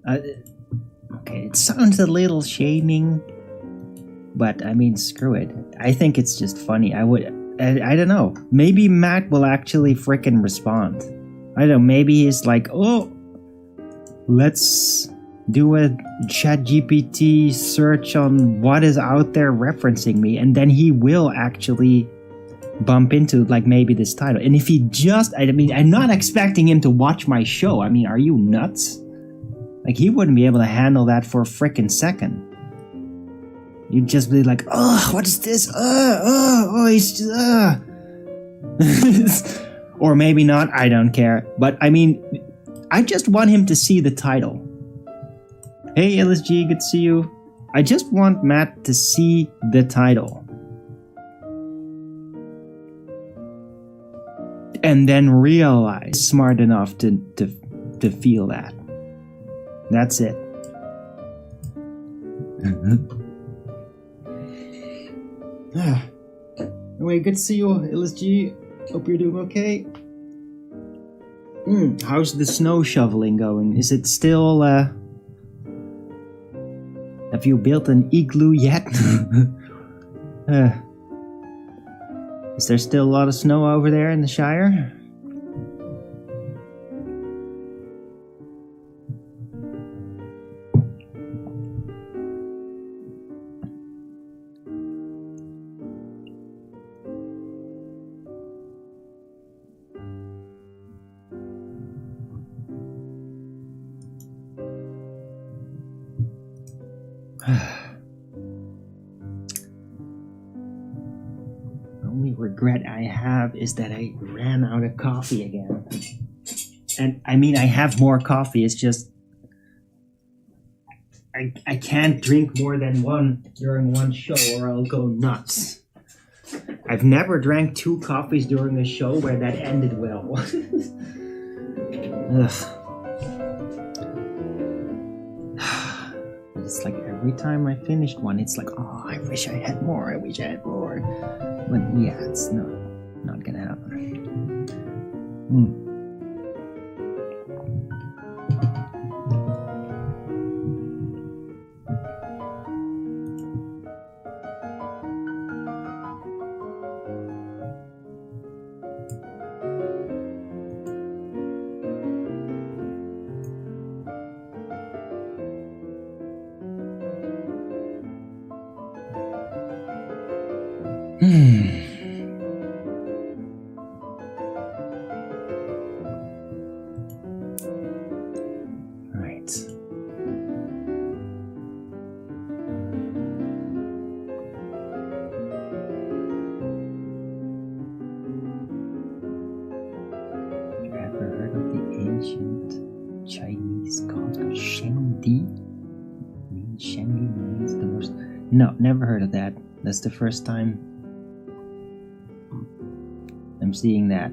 Okay, it sounds a little shaming, but I mean, screw it. I think it's just funny. I don't know. Maybe Matt will actually frickin' respond. I don't know, maybe he's like, oh, let's do a ChatGPT search on what is out there referencing me, and then he will actually bump into like maybe this title. And if he just, I mean, I'm not expecting him to watch my show. I mean, are you nuts? Like, he wouldn't be able to handle that for a frickin' second. You'd just be like, oh, what is this? He's just, or maybe not, I don't care. But I mean, I just want him to see the title. Hey, LSG, good to see you. I just want Matt to see the title. And then realize, smart enough to feel that. That's it. Anyway, good to see you, LSG. Hope you're doing okay. How's the snow shoveling going? Is it still, have you built an igloo yet? Is there still a lot of snow over there in the Shire? Regret I have is that I ran out of coffee again. And I mean, I have more coffee, it's just I can't drink more than one during one show or I'll go nuts. I've never drank 2 coffees during a show where that ended well. It's like every time I finished one, it's like, oh, I wish I had more, I wish I had more. But yeah, it's not gonna happen. Right. You ever heard of the ancient Chinese god Shengdi? Shengdi means the most. No, never heard of that. That's the first time I'm seeing that.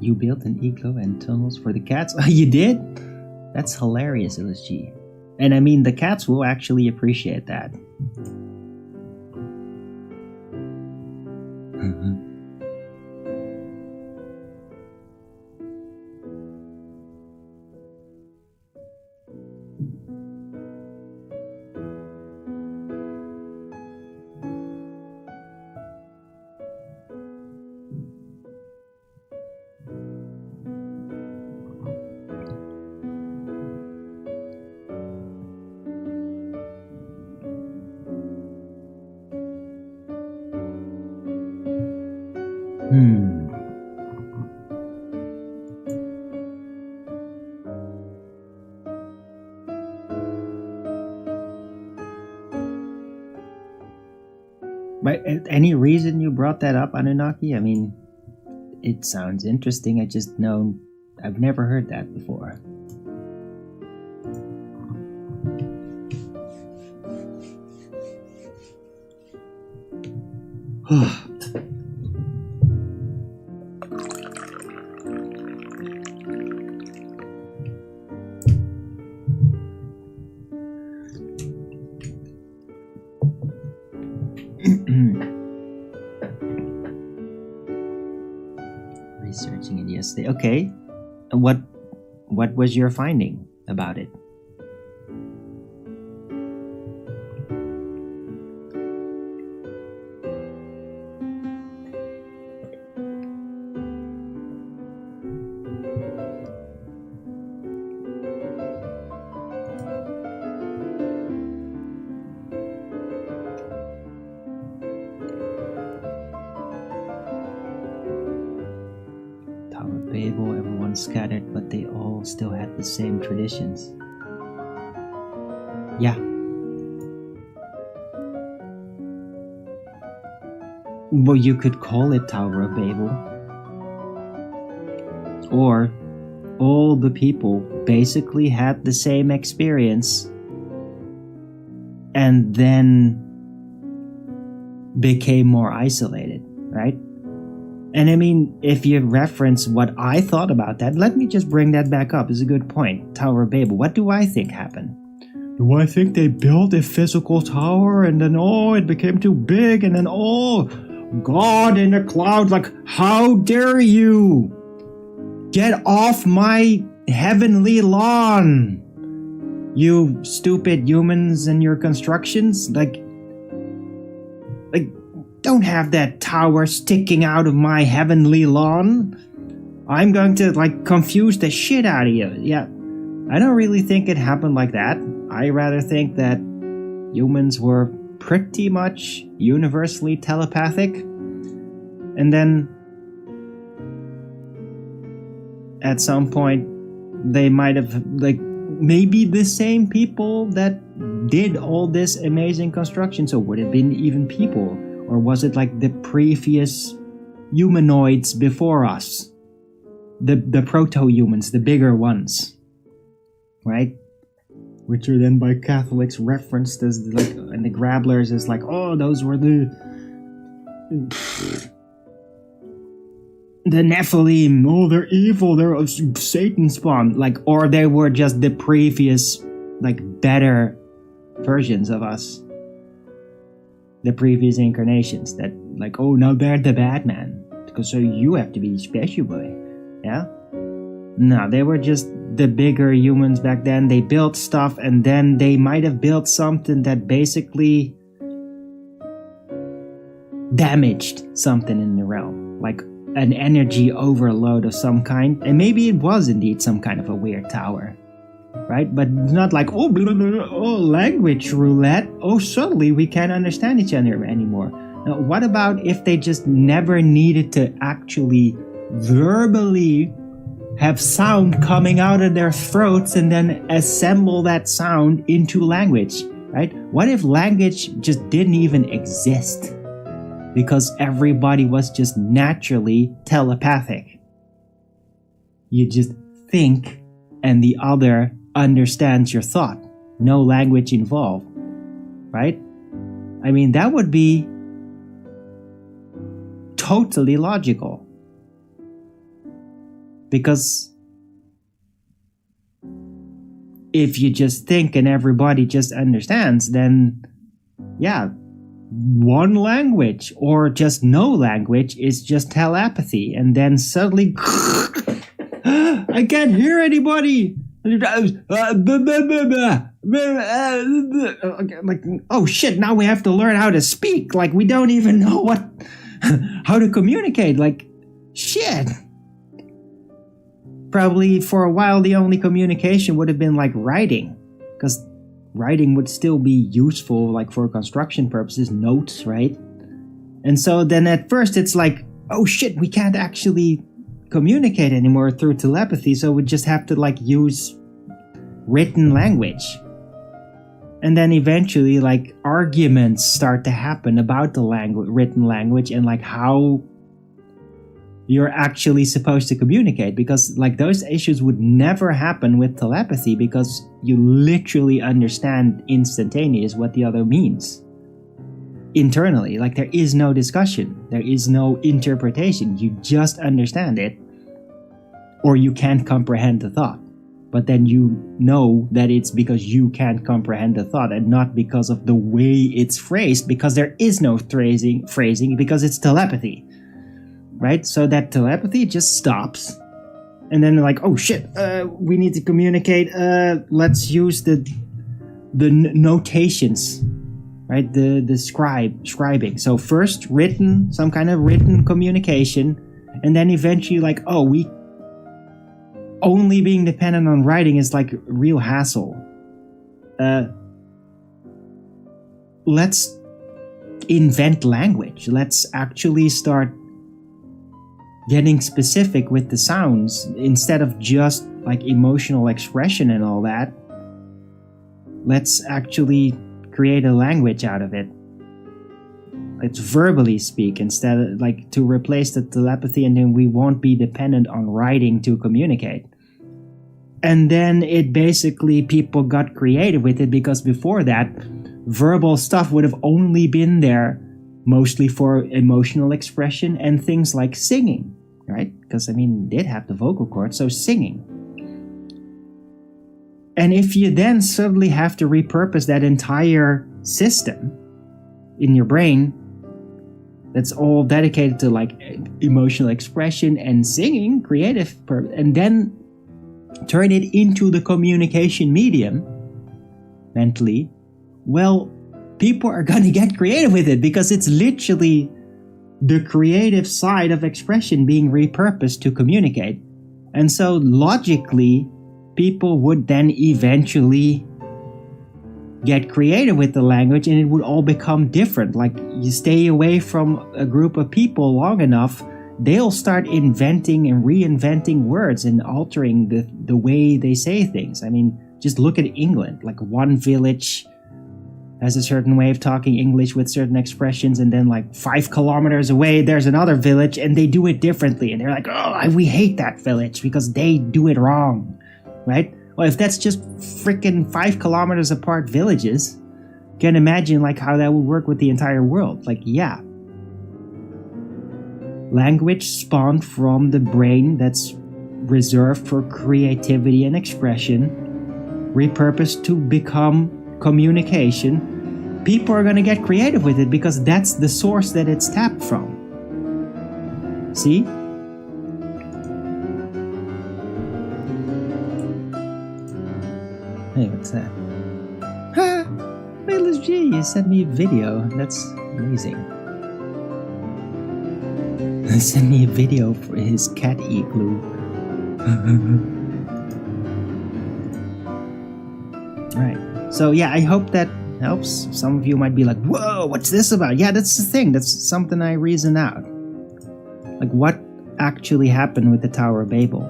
You built an igloo and tunnels for the cats? Oh, you did? That's hilarious, LSG. And I mean, the cats will actually appreciate that. But any reason you brought that up, Anunnaki? I mean, it sounds interesting. I've never heard that before. Researching it yesterday. Okay. What was your finding? about it. Babel, everyone scattered, but they all still had the same traditions. Yeah. Well, you could call it Tower of Babel. Or all the people basically had the same experience and then became more isolated, right? And I mean, if you reference what I thought about that, let me just bring that back up. It's a good point. Tower of Babel. What do I think happened? Do I think they built a physical tower and then, it became too big and then, God in the clouds, like, how dare you? Get off my heavenly lawn, you stupid humans and your constructions. Like, don't have that tower sticking out of my heavenly lawn. I'm going to, confuse the shit out of you. Yeah, I don't really think it happened like that. I rather think that humans were pretty much universally telepathic. And then, at some point, they might have, maybe the same people that did all this amazing construction. So would it have been even people? Or was it like the previous humanoids before us? The proto-humans, the bigger ones. Right? Which are then by Catholics referenced as and the Grabblers as those were the Nephilim. They're evil, they're Satan spawn. Or they were just the previous, better versions of us. The previous incarnations that now they're the bad man, because so you have to be the special boy. Yeah? No, they were just the bigger humans back then. They built stuff and then they might have built something that basically damaged something in the realm, like an energy overload of some kind. And maybe it was indeed some kind of a weird tower. Right? But not language roulette. Suddenly we can't understand each other anymore. Now, what about if they just never needed to actually verbally have sound coming out of their throats and then assemble that sound into language, right? What if language just didn't even exist because everybody was just naturally telepathic? You just think and the other understands your thought. No language involved, right? I mean, that would be totally logical. Because if you just think and everybody just understands, then yeah, one language or just no language is just telepathy. And then suddenly, I can't hear anybody. Oh shit, now we have to learn how to speak. We don't even know how to communicate. Shit. Probably for a while the only communication would have been writing, because writing would still be useful for construction purposes, notes, right? And so then at first it's oh shit, we can't actually communicate anymore through telepathy, so we just have to use written language. And then eventually arguments start to happen about the written language and how you're actually supposed to communicate, because those issues would never happen with telepathy because you literally understand instantaneous what the other means internally. There is no discussion, there is no interpretation, you just understand it, or you can't comprehend the thought. But then you know that it's because you can't comprehend the thought and not because of the way it's phrased, because there is no phrasing because it's telepathy. Right? So that telepathy just stops. And then they're like, oh shit, we need to communicate. Let's use the notations, right? The scribing. So first written, some kind of written communication, and then eventually like, oh, we only being dependent on writing is like real hassle. Let's invent language. Let's actually start getting specific with the sounds instead of just like emotional expression and all that. Let's actually create a language out of it. Let's verbally speak instead of like to replace the telepathy, and then we won't be dependent on writing to communicate. And then it basically, people got creative with it, because before that, verbal stuff would have only been there mostly for emotional expression and things like singing, right? Because, I mean, they did have the vocal cords, so singing. And if you then suddenly have to repurpose that entire system in your brain that's all dedicated to like emotional expression and singing, and then turn it into the communication medium mentally, well, people are going to get creative with it, because it's literally the creative side of expression being repurposed to communicate. And so logically, people would then eventually get creative with the language, and it would all become different. Like, you stay away from a group of people long enough, they'll start inventing and reinventing words and altering the way they say things. I mean, just look at England. Like, one village has a certain way of talking English with certain expressions, and then like 5 kilometers away there's another village and they do it differently, and they're like, oh, we hate that village because they do it wrong, right? Well, if that's just freaking 5 kilometers apart villages, can imagine like how that would work with the entire world. Like, yeah, language spawned from the brain that's reserved for creativity and expression, repurposed to become communication. People are going to get creative with it because that's the source that it's tapped from. See? Hey, what's that? Ha! Wait, G, you sent me a video. That's amazing. Send me a video for his cat igloo. Right. So yeah, I hope that helps. Some of you might be like, whoa, what's this about? Yeah, that's the thing. That's something I reason out. Like, what actually happened with the Tower of Babel?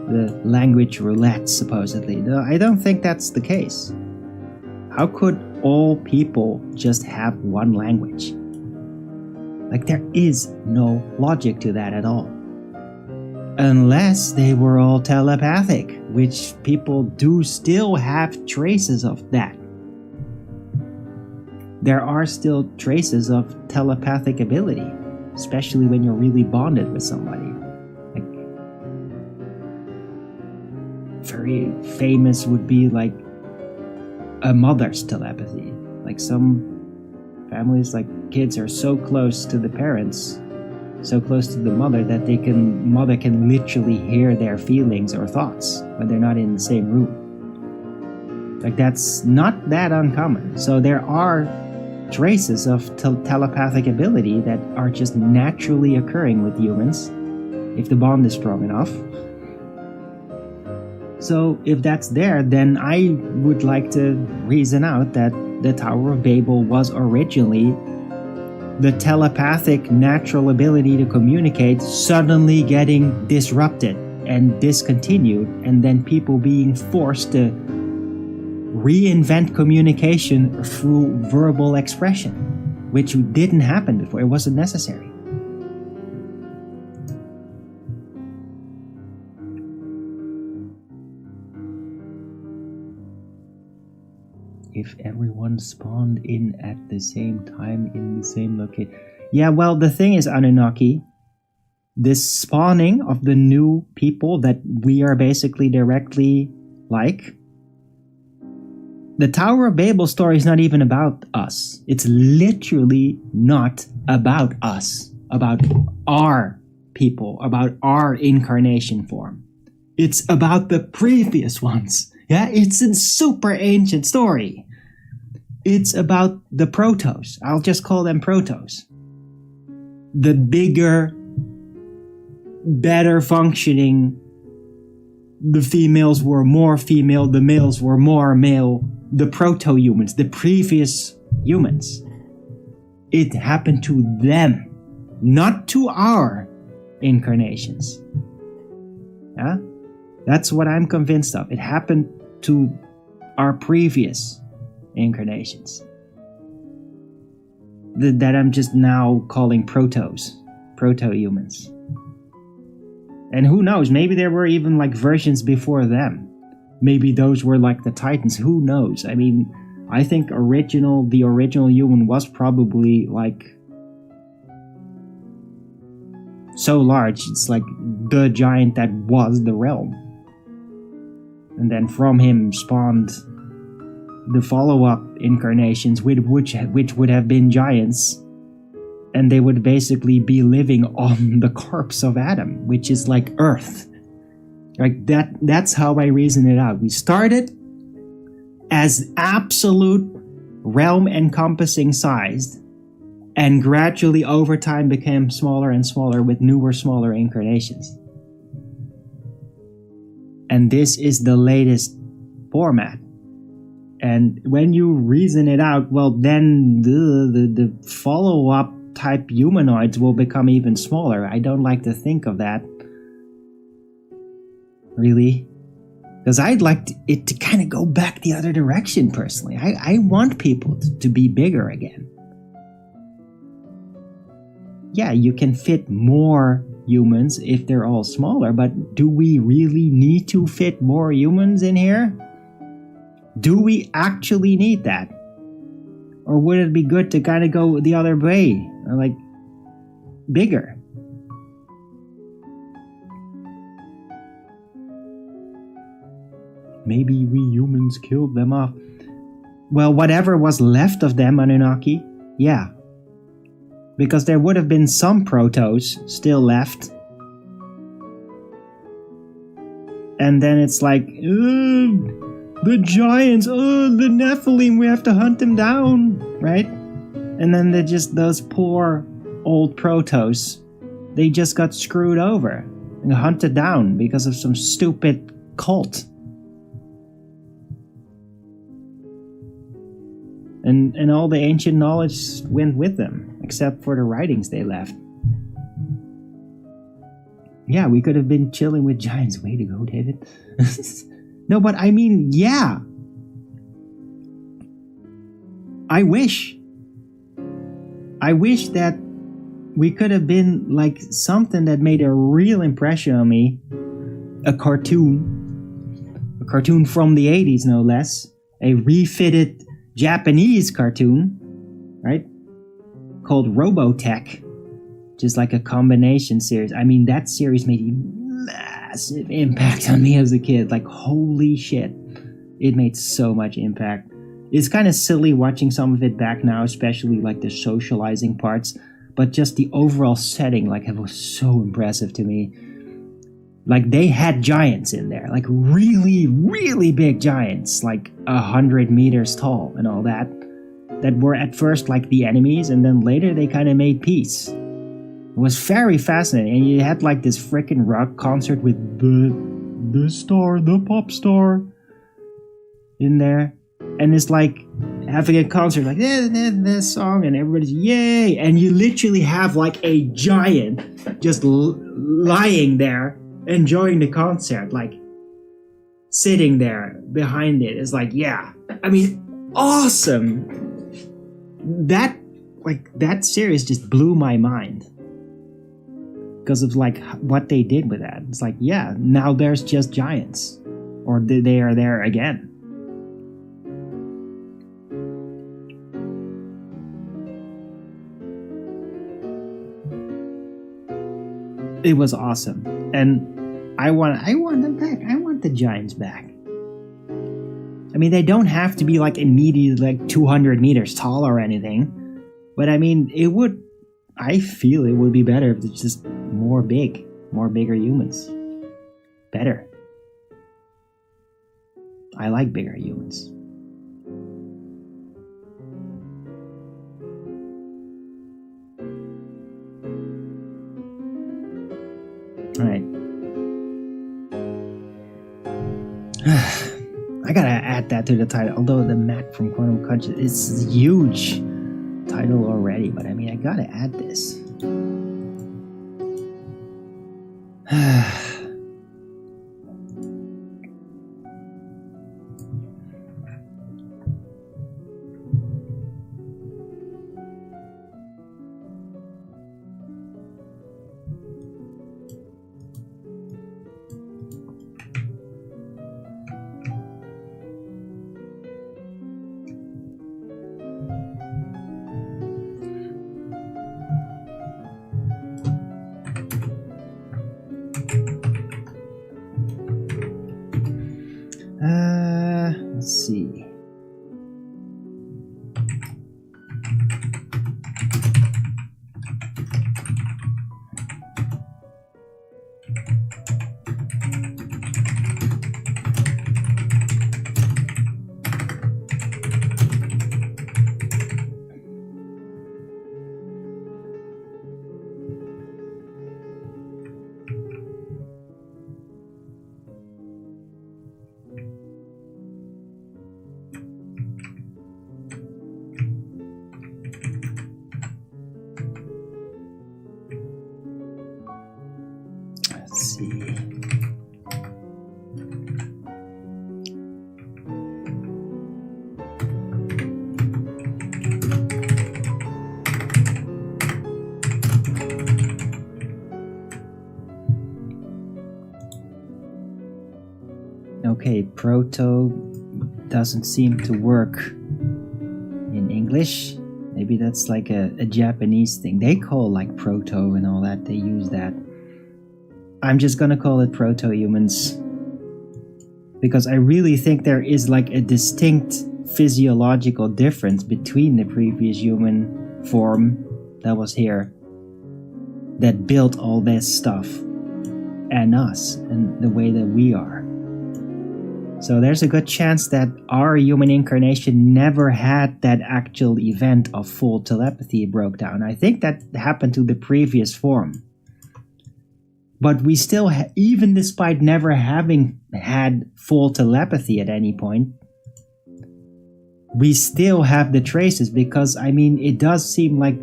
The language roulette, supposedly. No, I don't think that's the case. How could all people just have one language? Like, there is no logic to that at all. Unless they were all telepathic, which people do still have traces of that. There are still traces of telepathic ability, especially when you're really bonded with somebody. Like, very famous would be like a mother's telepathy. Like, some families, like, kids are so close to the parents, so close to the mother, that mother can literally hear their feelings or thoughts when they're not in the same room. Like, that's not that uncommon. So there are traces of telepathic ability that are just naturally occurring with humans if the bond is strong enough. So if that's there, then I would like to reason out that the Tower of Babel was originally the telepathic natural ability to communicate suddenly getting disrupted and discontinued, and then people being forced to reinvent communication through verbal expression, which didn't happen before. It wasn't necessary. If everyone spawned in at the same time in the same location. Yeah, well, the thing is, Anunnaki, this spawning of the new people that we are basically directly like, the Tower of Babel story is not even about us. It's literally not about us, about our people about our incarnation form. It's about the previous ones. Yeah, it's a super ancient story. It's about the protos. I'll just call them protos. The bigger, better functioning. The females were more female, the males were more male. The proto-humans, the previous humans. It happened to them, not to our incarnations. Yeah? That's what I'm convinced of. It happened to our previous incarnations. That I'm just now calling proto-humans. And who knows, maybe there were even like versions before them. Maybe those were like the Titans, who knows? I mean, I think the original human was probably like so large, it's like the giant that was the realm. And then from him spawned the follow-up incarnations, which would have been giants, and they would basically be living on the corpse of Adam, which is like Earth. Like that's how I reason it out. We started as absolute realm encompassing sized, and gradually over time became smaller and smaller with newer, smaller incarnations. And this is the latest format. And when you reason it out, well, then the follow-up type humanoids will become even smaller. I don't like to think of that. Really? Because I'd like it to kind of go back the other direction, personally. I want people to be bigger again. Yeah, you can fit more humans if they're all smaller, but do we really need to fit more humans in here? Do we actually need that? Or would it be good to kind of go the other way? Like, bigger? Maybe we humans killed them off. Well, whatever was left of them, Anunnaki, yeah. Because there would have been some protos still left. And then it's like, the giants, the Nephilim, we have to hunt them down, right? And then they're just those poor old protos. They just got screwed over and hunted down because of some stupid cult. And all the ancient knowledge went with them, except for the writings they left. Yeah, we could have been chilling with giants. Way to go, David. No, but I mean, yeah. I wish that we could have been like something that made a real impression on me. A cartoon from the 80s, no less. A refitted Japanese cartoon, right? Called Robotech. Just like a combination series. I mean, that series made a massive impact on me as a kid. Like, holy shit. It made so much impact. It's kind of silly watching some of it back now, especially like the socializing parts. But just the overall setting, like, it was so impressive to me. Like, they had giants in there. Like, really, really big giants. Like, 100 meters tall and all that. That were at first like the enemies, and then later they kind of made peace. It was very fascinating. And you had like this freaking rock concert with the pop star in there. And it's like having a concert like this song, and everybody's yay. And you literally have like a giant just lying there enjoying the concert, like sitting there behind it. It's like, yeah, I mean, awesome. That series just blew my mind because of like what they did with that. It's like, yeah, now there's just giants, or they are there again. It was awesome, and I want them back. I want the giants back. I mean, they don't have to be like immediately like 200 meters tall or anything, but I mean, I feel it would be better if it's just more bigger humans. Better. I like bigger humans. Alright. I gotta add that to the title, although the Mac from Quantum Conscious is a huge title already, but I mean, I gotta add this. Let's see. Okay, proto doesn't seem to work in English. Maybe that's like a Japanese thing. They call like proto and all that. They use that. I'm just gonna call it proto-humans. Because I really think there is like a distinct physiological difference between the previous human form that was here, that built all this stuff, and us, and the way that we are. So there's a good chance that our human incarnation never had that actual event of full telepathy broke down. I think that happened to the previous form. But we still, even despite never having had full telepathy at any point, we still have the traces, because, I mean, it does seem like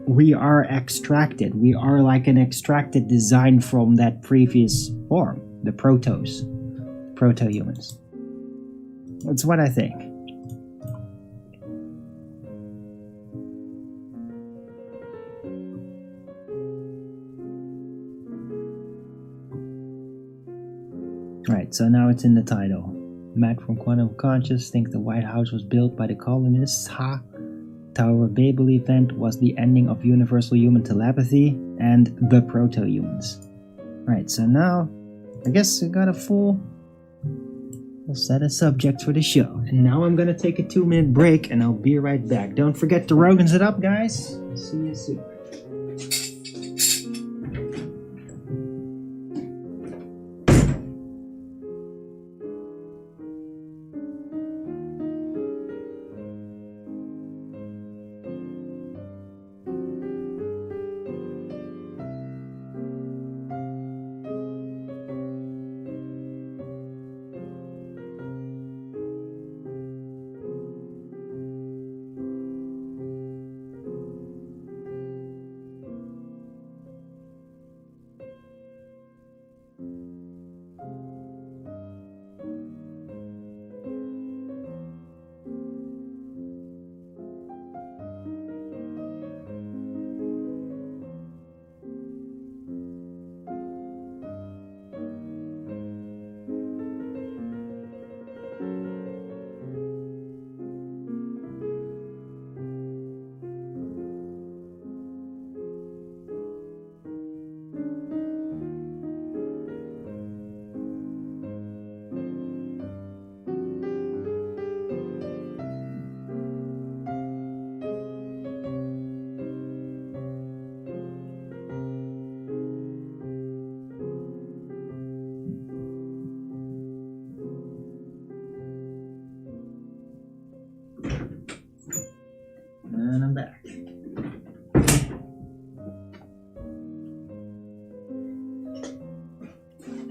we are extracted. We are like an extracted design from that previous form, the proto-humans. That's what I think. Right, so now it's in the title. Matt from Quantum Conscious thinks the White House was built by the colonists. Ha! Tower of Babel event was the ending of universal human telepathy and the proto-humans. Right, so now I guess we got a full set of subjects for the show. And now I'm gonna take a 2-minute break and I'll be right back. Don't forget to Rogan's it up, guys. See you soon.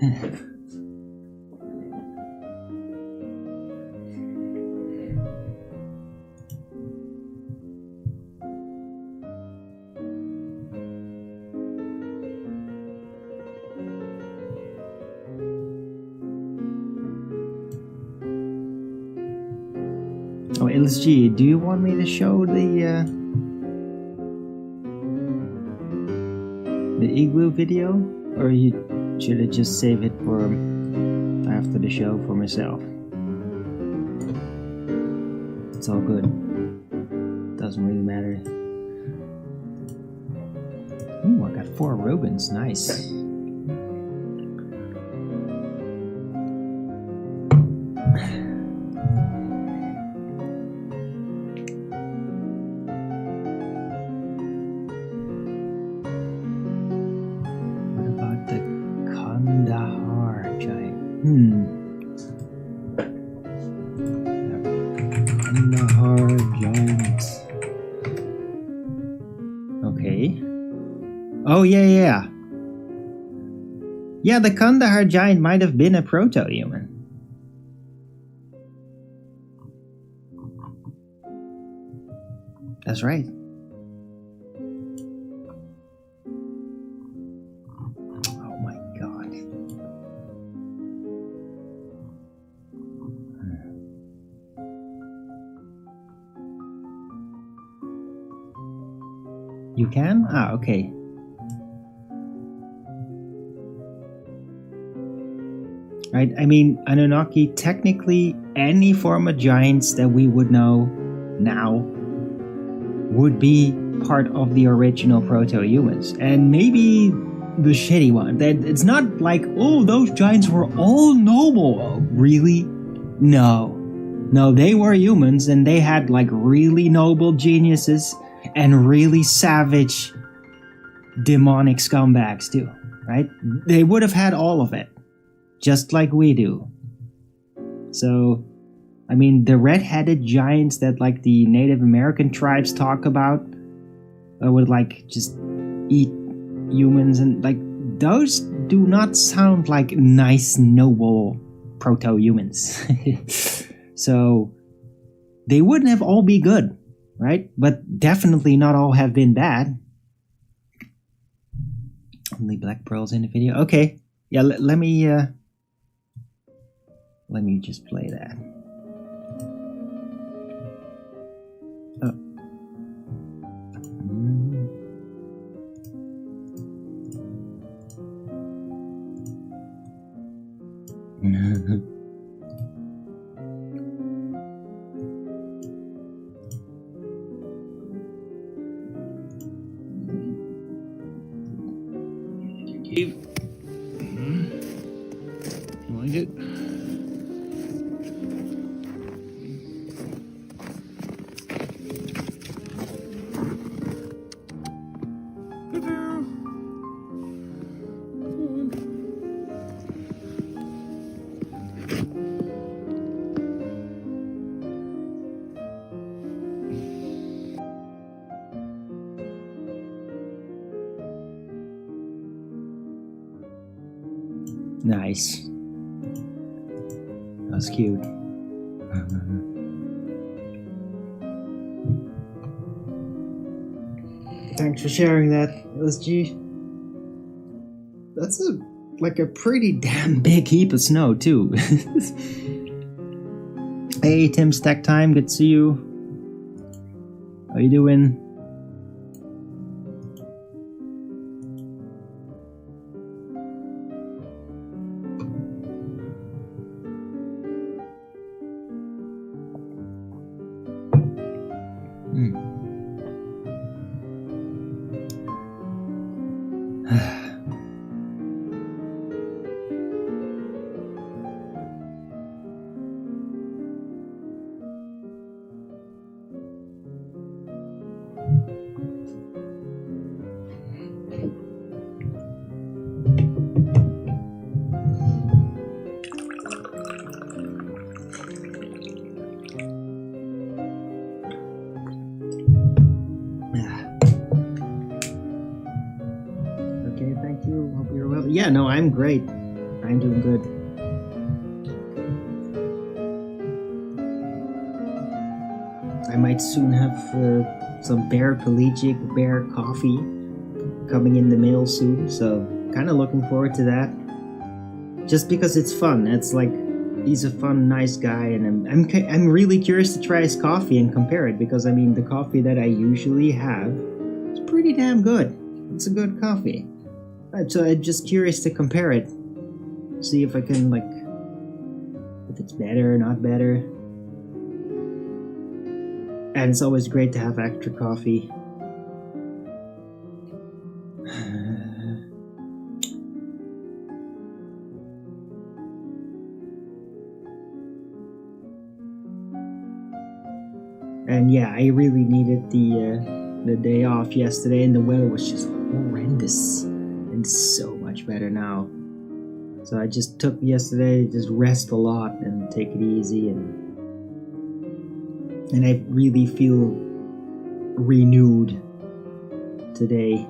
Oh, LSG, do you want me to show the igloo video, or should I just save it for after the show for myself? It's all good. Doesn't really matter. Ooh, I got 4 Rubens. Nice. Oh, yeah. Yeah, the Kandahar giant might have been a proto-human. That's right. Oh my god. You can? Ah, okay. Right? I mean, Anunnaki, technically any form of giants that we would know now would be part of the original proto-humans. And maybe the shitty one. That it's not like, oh, those giants were all noble. Oh, really? No. No, they were humans and they had like really noble geniuses and really savage demonic scumbags too, right? They would have had all of it. Just like we do. So, I mean, the red-headed giants that like the Native American tribes talk about would like just eat humans, and like those do not sound like nice, noble proto-humans. So they wouldn't have all be good, right? But definitely not all have been bad. Only black pearls in the video. Okay, yeah. Let me just play that. Oh. You like it? Nice. That's cute. Thanks for sharing that, LSG. That's like a pretty damn big heap of snow too. Hey Tim Stack Time, good to see you. How you doing? Yeah, no, I'm great. I'm doing good. I might soon have some Bear Pelagic Bear coffee coming in the mail soon, so kind of looking forward to that. Just because it's fun. It's like he's a fun, nice guy, and I'm really curious to try his coffee and compare it, because I mean the coffee that I usually have is pretty damn good. It's a good coffee. So I'm just curious to compare it, see if I can if it's better or not better. And it's always great to have extra coffee. And yeah, I really needed the day off yesterday, and the weather was just horrendous, and so much better now. So I just took yesterday to just rest a lot and take it easy, and I really feel renewed today.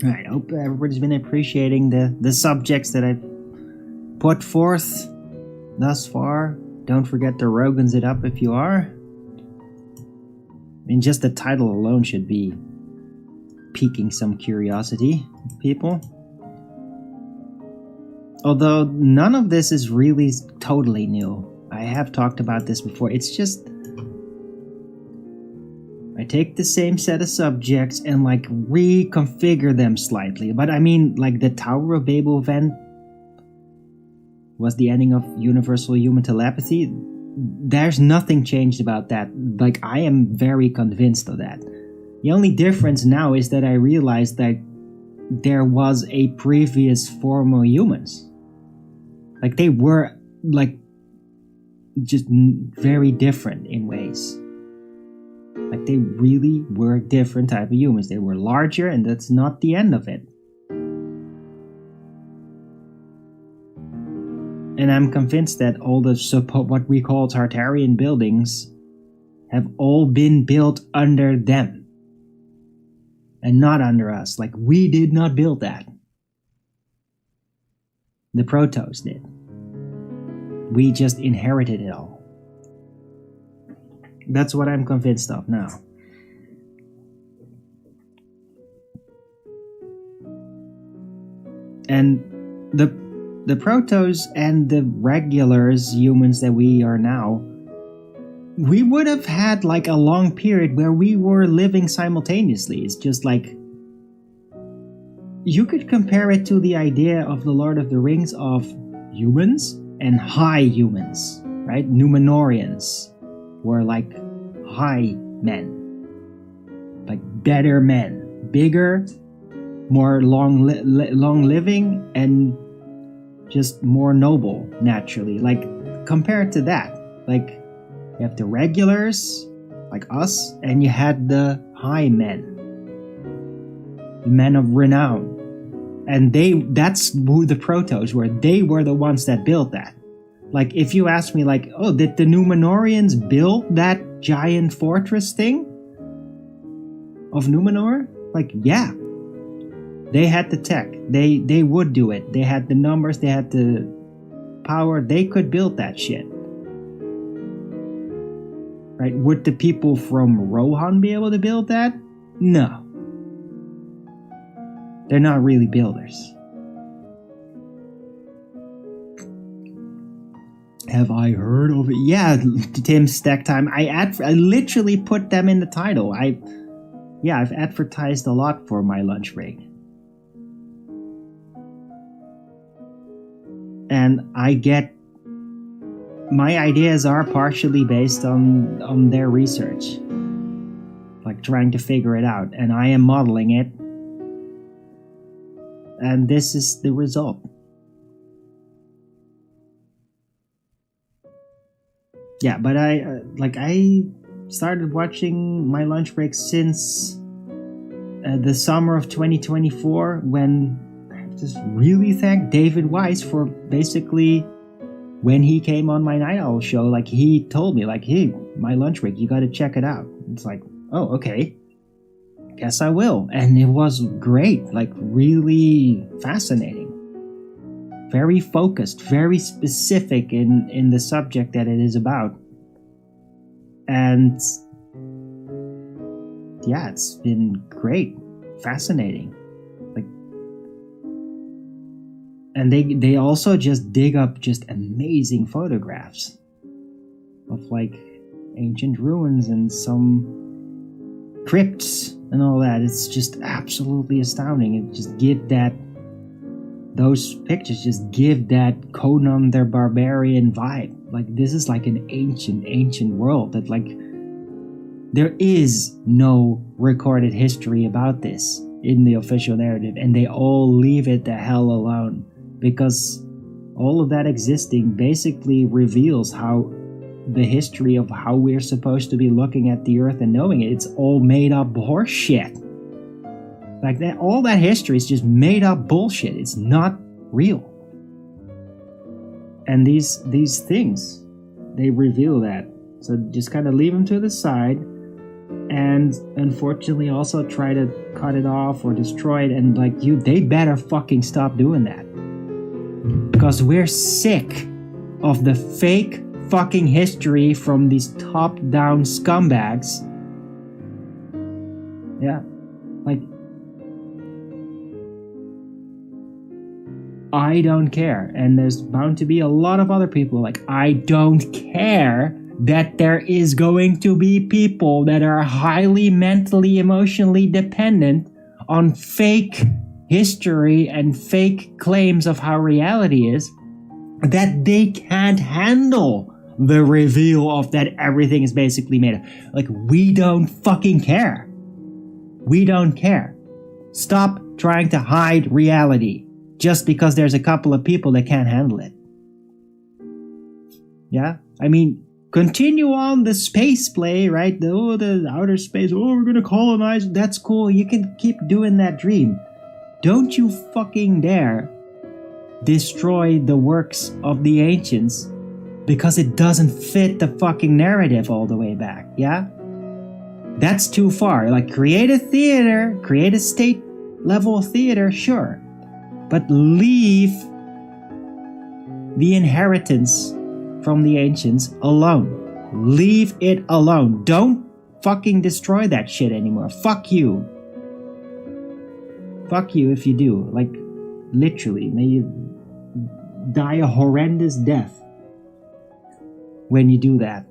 Alright, I hope everybody's been appreciating the subjects that I've put forth thus far. Don't forget to Rogan's it up if you are. I mean, just the title alone should be piquing some curiosity, people. Although none of this is really totally new. I have talked about this before. It's just I take the same set of subjects and reconfigure them slightly. But I mean, the Tower of Babel event was the ending of universal human telepathy. There's nothing changed about that. I am very convinced of that. The only difference now is that I realized that there was a previous form of humans. They were just very different in ways. They really were different type of humans. They were larger, and that's not the end of it. And I'm convinced that all the what we call Tartarian buildings have all been built under them. And not under us. We did not build that. The Protos did. We just inherited it all. That's what I'm convinced of now. And the Protos and the regulars, humans that we are now, we would have had a long period where we were living simultaneously. It's just you could compare it to the idea of the Lord of the Rings of humans and high humans, right? Numenorians were high men, better men, bigger, more long living, and just more noble naturally. Compared to that, you have the regulars like us, and you had the high men, the men of renown, and that's who the Protos were. They were the ones that built that. If you ask me, oh, did the Numenorians build that giant fortress thing of Numenor? Yeah. They had the tech. They would do it. They had the numbers. They had the power. They could build that shit. Right? Would the people from Rohan be able to build that? No. They're not really builders. Have I heard of it? Yeah, Tim Stack Time. I literally put them in the title. I've advertised a lot for my lunch break. And my ideas are partially based on their research. Trying to figure it out. And I am modeling it. And this is the result. Yeah, but I started watching My Lunch Break since the summer of 2024, when I have to really thank David Weiss for basically, when he came on my Night Owl show, like he told me, like, hey, My Lunch Break, you gotta check it out. It's like, oh, okay. Guess I will. And it was great, like really fascinating. Very focused, very specific in the subject that it is about. And yeah, it's been great, fascinating. Like, and they also just dig up just amazing photographs of like ancient ruins and some crypts and all that. It's just absolutely astounding. It just give that, those pictures just give that Conan the Barbarian vibe. Like, this is like an ancient world that, like, there is no recorded history about this in the official narrative, and they all leave it the hell alone, because all of that existing basically reveals how the history of how we're supposed to be looking at the earth and knowing it, it's all made up horseshit. Like that, all that history is just made up bullshit. It's not real. And these things, they reveal that. So just kind of leave them to the side, and unfortunately also try to cut it off or destroy it. And like they better fucking stop doing that, because we're sick of the fake fucking history from these top-down scumbags. Yeah, like, I don't care, and there's bound to be a lot of other people like, I don't care that there is going to be people that are highly mentally, emotionally dependent on fake history and fake claims of how reality is, that they can't handle the reveal of that everything is basically made up. Like, we don't fucking care. We don't care. Stop trying to hide reality just because there's a couple of people that can't handle it. Yeah? I mean, continue on the space play, right? The outer space, we're gonna colonize. That's cool. You can keep doing that dream. Don't you fucking dare destroy the works of the ancients because it doesn't fit the fucking narrative all the way back, yeah? That's too far. Like, create a theater, create a state level theater, sure. But leave the inheritance from the ancients alone. Leave it alone. Don't fucking destroy that shit anymore. Fuck you. Fuck you if you do. Like, literally, may you die a horrendous death when you do that.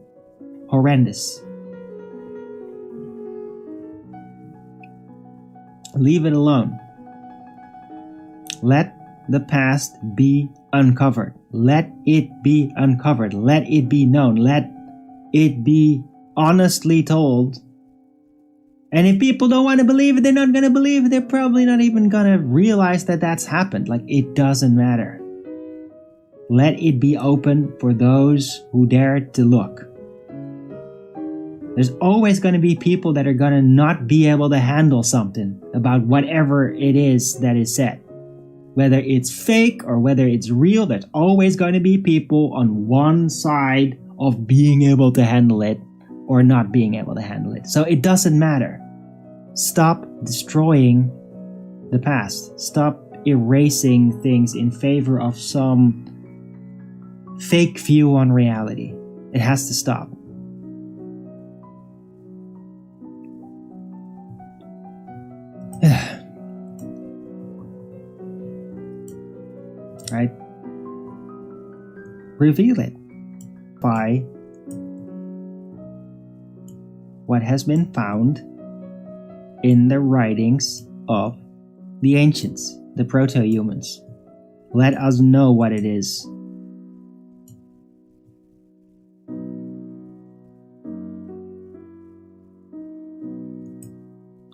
Horrendous. Leave it alone. Let the past be uncovered. Let it be uncovered. Let it be known. Let it be honestly told. And if people don't want to believe it, they're not going to believe it. They're probably not even going to realize that that's happened. Like, it doesn't matter. Let it be open for those who dare to look. There's always going to be people that are going to not be able to handle something about whatever it is that is said. Whether it's fake or whether it's real, there's always going to be people on one side of being able to handle it or not being able to handle it. So it doesn't matter. Stop destroying the past. Stop erasing things in favor of some fake view on reality. It has to stop. Right? Reveal it by what has been found in the writings of the ancients, the proto-humans. Let us know what it is.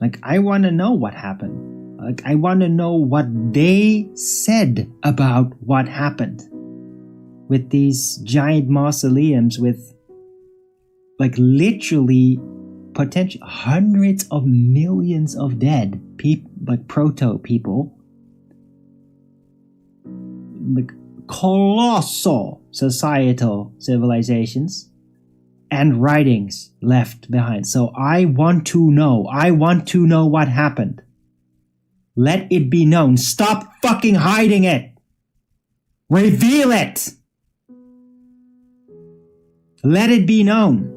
Like, I want to know what happened. Like, I want to know what they said about what happened with these giant mausoleums with like literally potential hundreds of millions of dead people, like proto people, like colossal societal civilizations and writings left behind. So I want to know what happened. Let it be known. Stop fucking hiding it. Reveal it. Let it be known.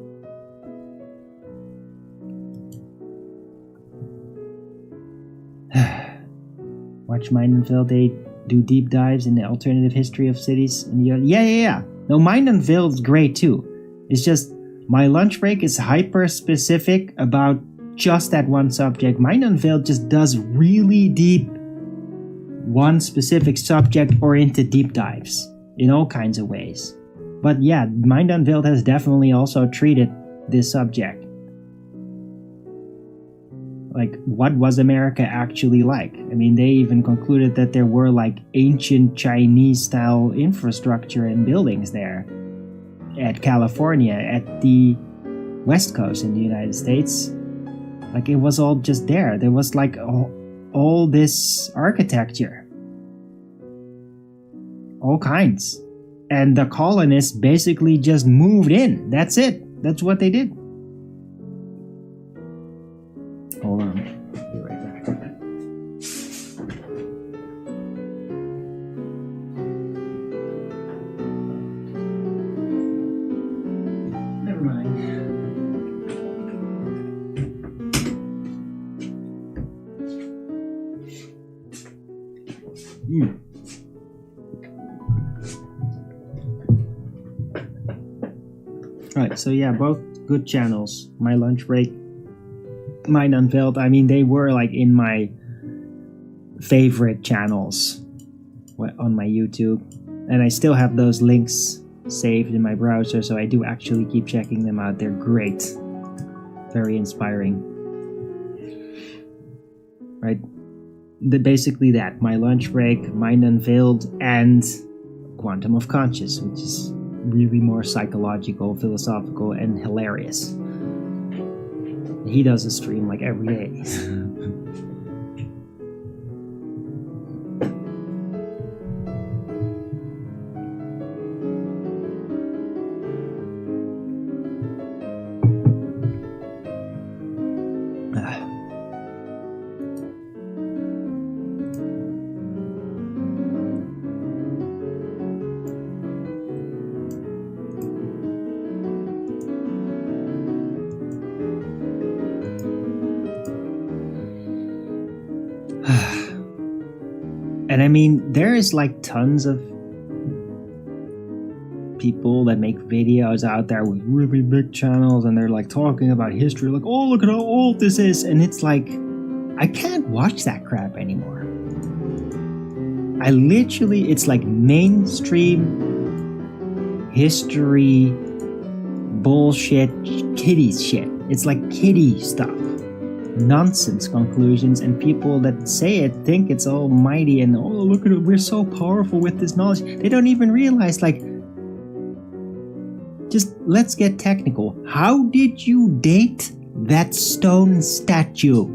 Watch Mind and Phil, they do deep dives in the alternative history of cities in the yeah. No, Mind and Phil's great too. It's just my lunch break is hyper specific about just that one subject. Mind and Phil just does really deep one specific subject oriented deep dives in all kinds of ways. But yeah, Mind Unveiled has definitely also treated this subject. Like, what was America actually like? I mean, they even concluded that there were like ancient Chinese-style infrastructure and buildings there at California, at the West Coast in the United States. Like, it was all just there. There was like all this architecture. All kinds. And the colonists basically just moved in. That's it. That's what they did. Hold on. I'll be right back. Never mind. Alright, so yeah, both good channels. My Lunch Break, Mind Unveiled. I mean, they were like in my favorite channels on my YouTube. And I still have those links saved in my browser, so I do actually keep checking them out. They're great. Very inspiring. Right? Basically that. My Lunch Break, Mind Unveiled, and Quantum of Conscious, which is really more psychological, philosophical, and hilarious. He does a stream like every day. And I mean, there is like tons of people that make videos out there with really big channels, and they're like talking about history, like, oh, look at how old this is. And it's like, I can't watch that crap anymore. I literally, it's like mainstream history bullshit, kiddie shit. It's like kiddie stuff. Nonsense conclusions, and people that say it think it's almighty and, oh, look at it, we're so powerful with this knowledge. They don't even realize, like, just let's get technical. How did you date that stone statue?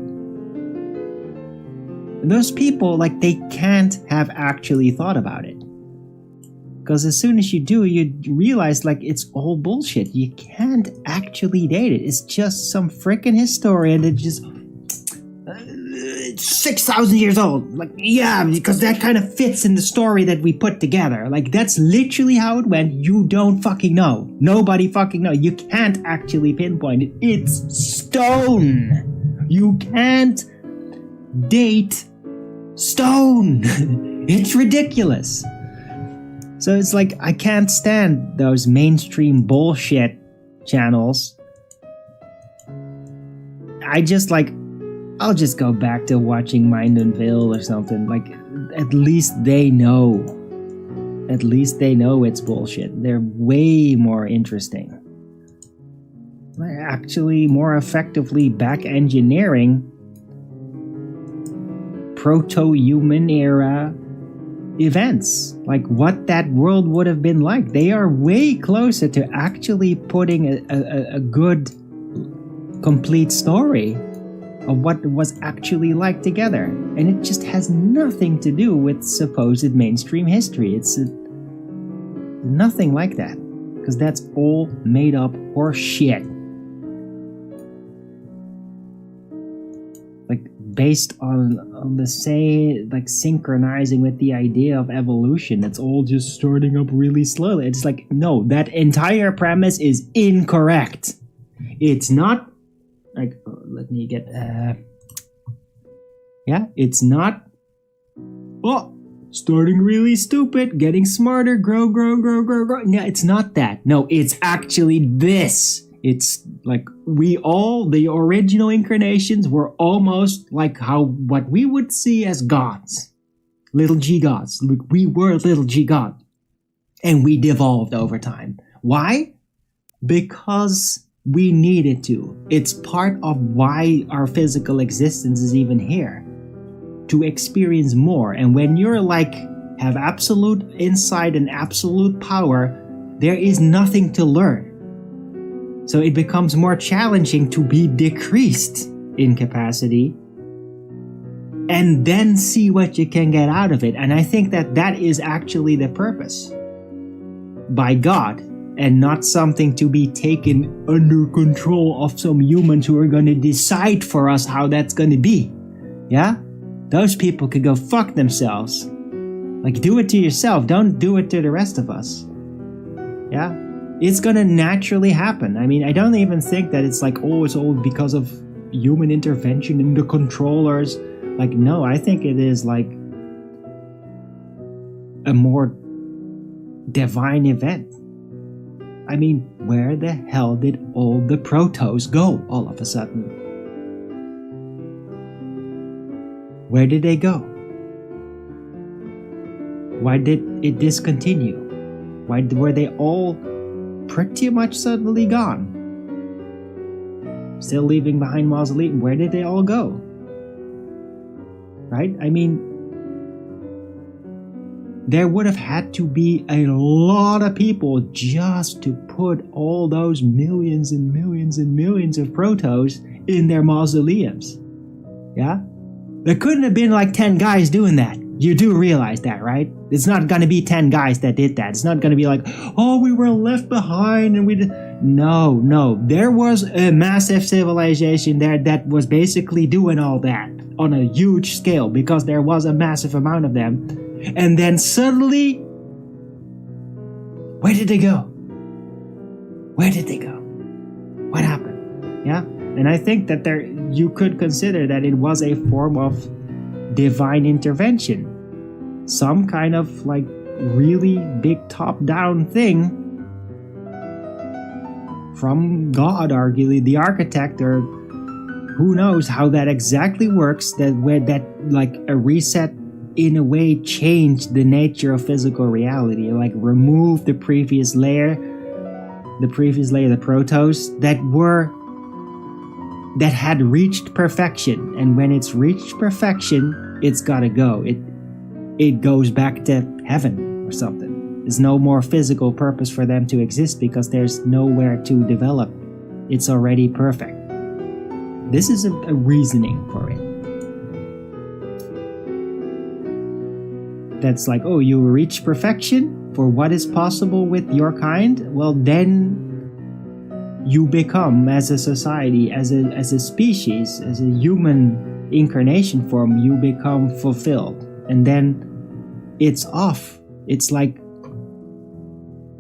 Those people, like, they can't have actually thought about it. Because as soon as you do, you realize, like, it's all bullshit. You can't actually date it. It's just some freaking historian that just 6,000 years old. Like, yeah, because that kind of fits in the story that we put together. Like, that's literally how it went. You don't fucking know. Nobody fucking knows. You can't actually pinpoint it. It's stone. You can't date stone. It's ridiculous. So it's like, I can't stand those mainstream bullshit channels. I just like, I'll just go back to watching Mind Unveiled or something. Like, at least they know. At least they know it's bullshit. They're way more interesting. They're actually more effectively back engineering proto-human era events, like what that world would have been like. They are way closer to actually putting a good, complete story of what it was actually like together. And it just has nothing to do with supposed mainstream history. It's nothing like that, because that's all made up horse shit. Like, based on the say, like, synchronizing with the idea of evolution. It's all just starting up really slowly. It's like, no, that entire premise is incorrect. It's not like, let me get it's not starting really stupid, getting smarter, grow. No, it's not that. No, it's actually this. It's like the original incarnations were almost like what we would see as gods. Little g gods. We were little g god. And we devolved over time. Why? Because we needed to. It's part of why our physical existence is even here. To experience more. And when you're have absolute insight and absolute power, there is nothing to learn. So it becomes more challenging to be decreased in capacity and then see what you can get out of it. And I think that is actually the purpose by God, and not something to be taken under control of some humans who are going to decide for us how that's going to be. Yeah? Those people could go fuck themselves. Like, do it to yourself. Don't do it to the rest of us. Yeah? It's gonna naturally happen. I mean, I don't even think that it's like, it's all because of human intervention in the controllers. Like, no, I think it is like a more divine event. I mean, where the hell did all the protos go all of a sudden? Where did they go? Why did it discontinue? Why were they all pretty much suddenly gone? Still leaving behind mausoleum. Where did they all go? Right? I mean, there would have had to be a lot of people just to put all those millions and millions and millions of protos in their mausoleums. Yeah? There couldn't have been like 10 guys doing that. You do realize that, right? It's not going to be 10 guys that did that. It's not going to be like, we were left behind and we did. No. There was a massive civilization there that was basically doing all that on a huge scale because there was a massive amount of them. And then suddenly, where did they go? Where did they go? What happened? Yeah? And I think that you could consider that it was a form of divine intervention, some kind of like really big top-down thing from God, arguably the architect, or who knows how that exactly works. That like a reset in a way changed the nature of physical reality, like remove the previous layer, the protos that had reached perfection. And when it's reached perfection, it's gotta go. It goes back to heaven or something. There's no more physical purpose for them to exist because there's nowhere to develop. It's already perfect. This is a reasoning for it. That's like, you reach perfection for what is possible with your kind. Well, then you become, as a society, as a species, as a human incarnation form, you become fulfilled. And then it's off. It's like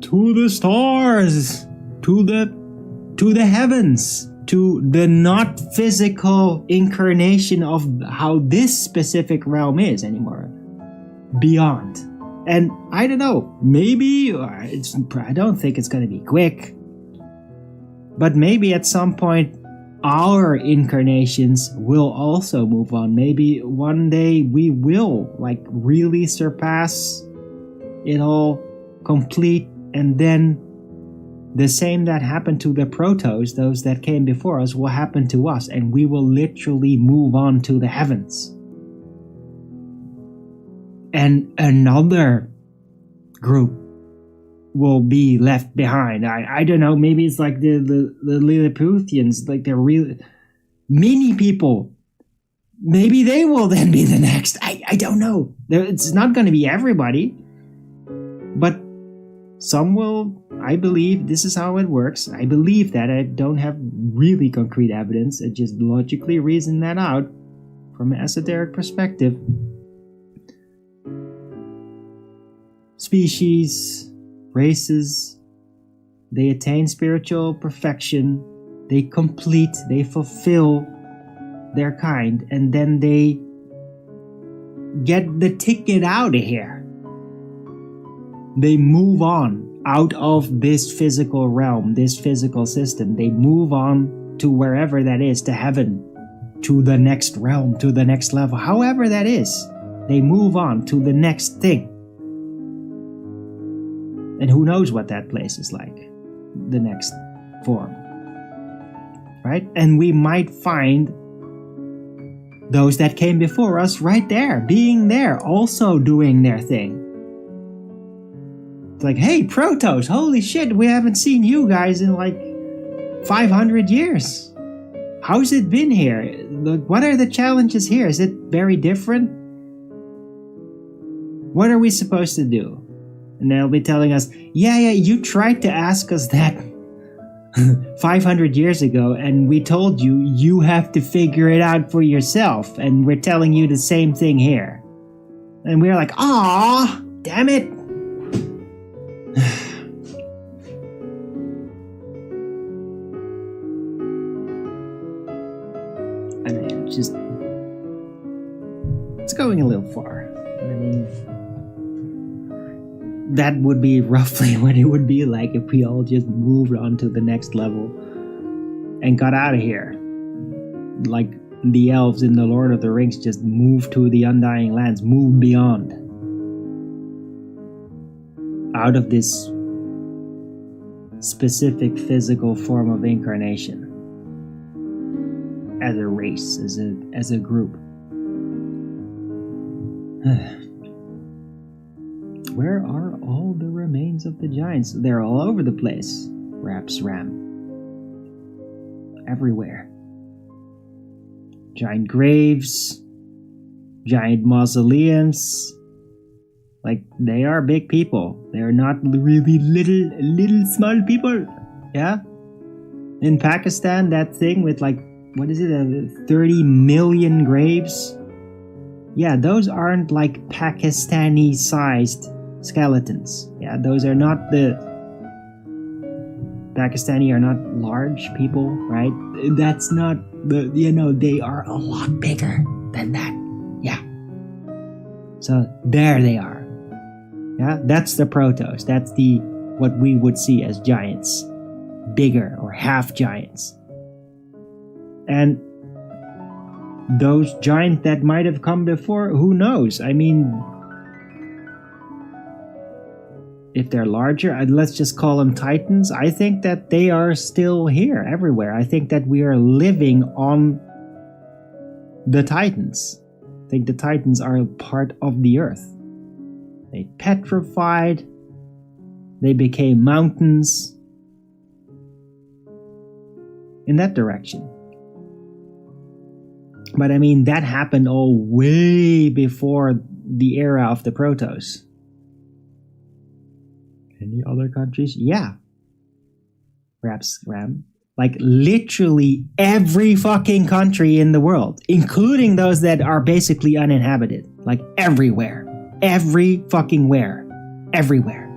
to the stars, to the heavens, to the not physical incarnation of how this specific realm is anymore. Beyond. And I don't know, maybe I don't think it's going to be quick. But maybe at some point our incarnations will also move on. Maybe one day we will like really surpass it all complete, and then the same that happened to the protos, those that came before us, will happen to us, and we will literally move on to the heavens. and another group will be left behind. I don't know, maybe it's like the Lilliputians, like they're really many people. Maybe they will then be the next. I don't know. It's not going to be everybody, but some will. I believe this is how it works. I believe that. I don't have really concrete evidence. I just logically reason that out from an esoteric perspective. Species, races, they attain spiritual perfection, they complete, they fulfill their kind, and then they get the ticket out of here. They move on out of this physical realm, this physical system. They move on to wherever that is, to heaven, to the next realm, to the next level, however that is. They move on to the next thing. And who knows what that place is like, the next form. Right? And we might find those that came before us right there, being there, also doing their thing. It's like, hey, Protos, holy shit, we haven't seen you guys in like 500 years. How's it been here? What are the challenges here? Is it very different? What are we supposed to do? And they'll be telling us, yeah, you tried to ask us that 500 years ago, and we told you, you have to figure it out for yourself, and we're telling you the same thing here. And we're like, ah, damn it. I mean, it's going a little far. I mean, that would be roughly what it would be like if we all just moved on to the next level and got out of here. Like the elves in the Lord of the Rings just moved to the Undying Lands, moved beyond. Out of this specific physical form of incarnation. As a race, as a group. Where are all the remains of the giants? They're all over the place, raps Ram. Everywhere. Giant graves, giant mausoleums. Like, they are big people. They're not really little small people. Yeah? In Pakistan, that thing with like, what is it, 30 million graves? Yeah, those aren't like Pakistani-sized skeletons. Yeah, those are not the Pakistani are not large people, right? That's not the, they are a lot bigger than that. Yeah. So there they are. Yeah, that's the Protos. That's what we would see as giants. Bigger or half giants. And those giants that might have come before, who knows? I mean, if they're larger, let's just call them titans. I think that they are still here everywhere. I think that we are living on the titans. I think the titans are a part of the earth. They petrified. They became mountains. In that direction. But I mean, that happened all way before the era of the Protos. Any other countries? Yeah. Perhaps Ram. Like literally every fucking country in the world, including those that are basically uninhabited. Like everywhere. Every fucking where. Everywhere.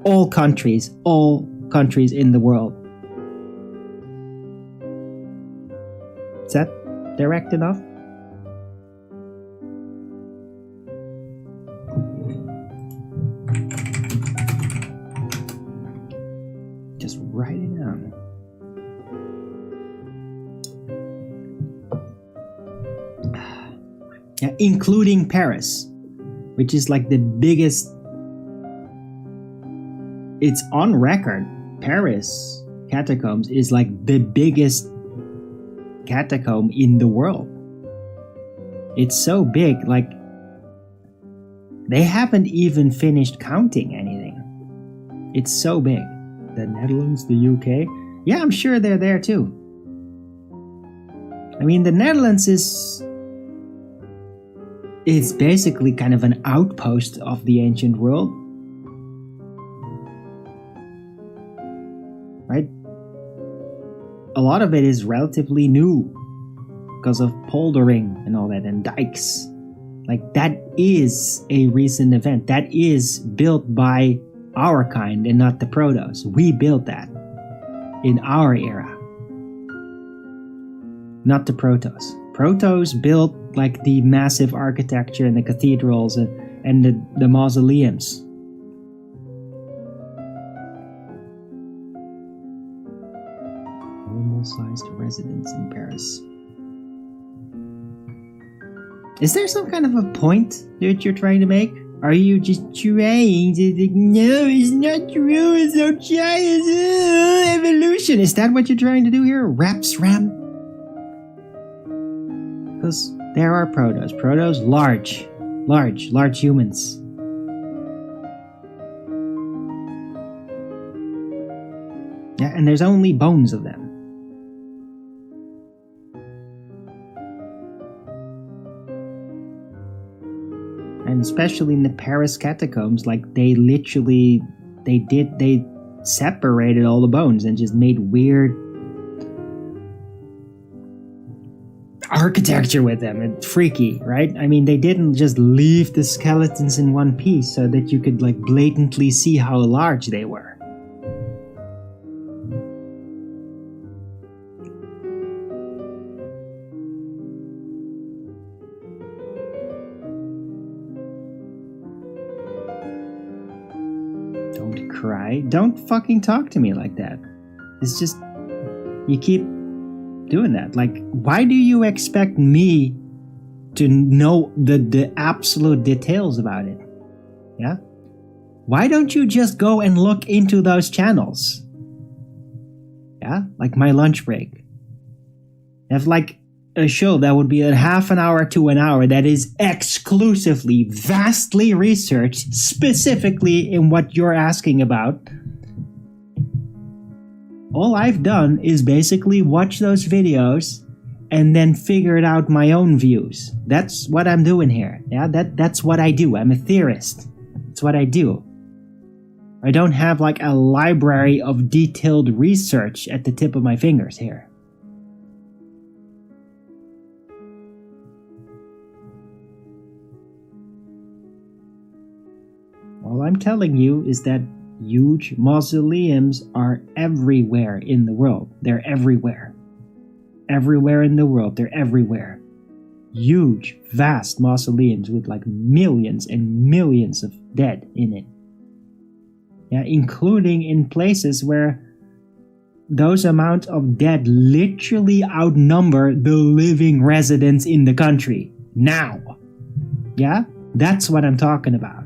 All countries in the world. Is that direct enough? Just write it down. Yeah, including Paris, which is like the biggest. It's on record. Paris catacombs is like the biggest catacomb in the world. It's so big, like They haven't even finished counting anything. It's so big. The Netherlands, the UK. Yeah, I'm sure they're there too. I mean, the Netherlands is basically kind of an outpost of the ancient world. Right? A lot of it is relatively new because of poldering and all that, and dikes. Like, that is a recent event. That is built by our kind and not the Protos. We built that in our era. Not the Protos. Protos built like the massive architecture and the cathedrals and the mausoleums. Normal-sized residence in Paris. Is there some kind of a point that you're trying to make? Are you just trying to... No, it's not true, it's so giant. Evolution. Is that what you're trying to do here? Ram? Because there are Protos. Protos, large humans. Yeah, and there's only bones of them. And especially in the Paris catacombs, like they separated all the bones and just made weird architecture with them. It's freaky, right? I mean, they didn't just leave the skeletons in one piece so that you could like blatantly see how large they were. Cry. Don't fucking talk to me like that. It's just, you keep doing that. Like, why do you expect me to know the absolute details about it? Yeah? Why don't you just go and look into those channels? Yeah? Like my lunch break. Have like a show that would be a half an hour to an hour that is exclusively, vastly researched, specifically in what you're asking about. All I've done is basically watch those videos and then figure out my own views. That's what I'm doing here. Yeah, that's what I do. I'm a theorist. That's what I do. I don't have like a library of detailed research at the tip of my fingers here. All I'm telling you is that huge mausoleums are everywhere in the world. They're everywhere. Everywhere in the world, they're everywhere. Huge, vast mausoleums with like millions and millions of dead in it. Yeah, including in places where those amount of dead literally outnumber the living residents in the country. Now. Yeah? That's what I'm talking about.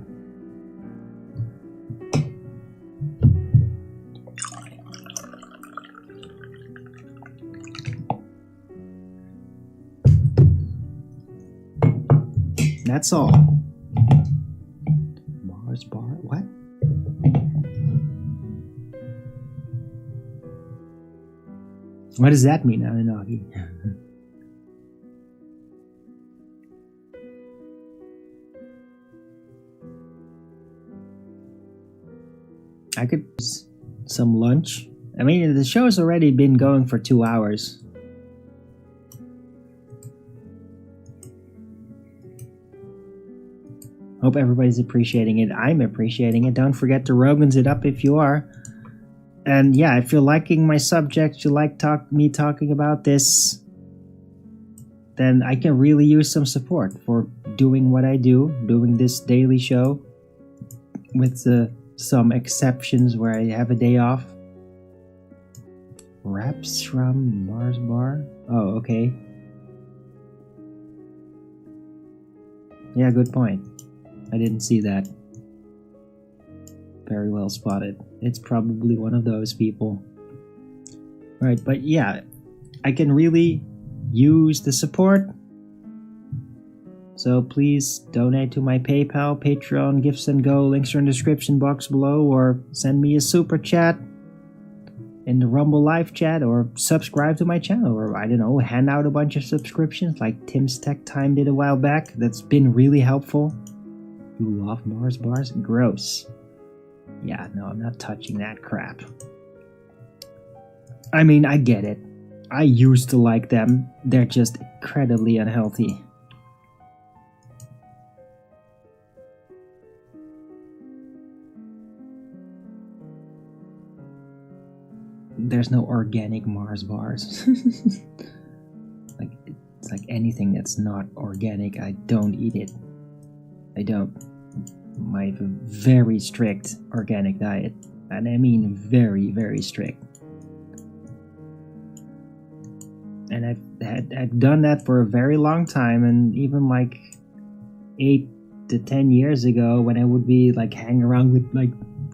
That's all. Mars bar? What? What does that mean, Anunnaki? I could use some lunch. I mean, the show's already been going for 2 hours. Hope everybody's appreciating it. I'm appreciating it. Don't forget to Rogan's it up if you are. And yeah, if you're liking my subject, you like me talking about this, then I can really use some support for doing what I do, doing this daily show, with some exceptions where I have a day off. Wraps from Mars Bar? Oh, okay. Yeah, good point. I didn't see that. Very well spotted. It's probably one of those people. Right, but yeah, I can really use the support. So please donate to my PayPal, Patreon, Gifts and Go. Links are in the description box below, or send me a super chat in the Rumble live chat, or subscribe to my channel, or I don't know, hand out a bunch of subscriptions like Tim's Tech Time did a while back. That's been really helpful. You love Mars bars? Gross. Yeah, no, I'm not touching that crap. I mean, I get it. I used to like them. They're just incredibly unhealthy. There's no organic Mars bars. Like, it's like anything that's not organic, I don't eat it. I don't. I have a very strict organic diet. And I mean very, very strict. And I've done that for a very long time, and even like 8 to 10 years ago, when I would be like hanging around with like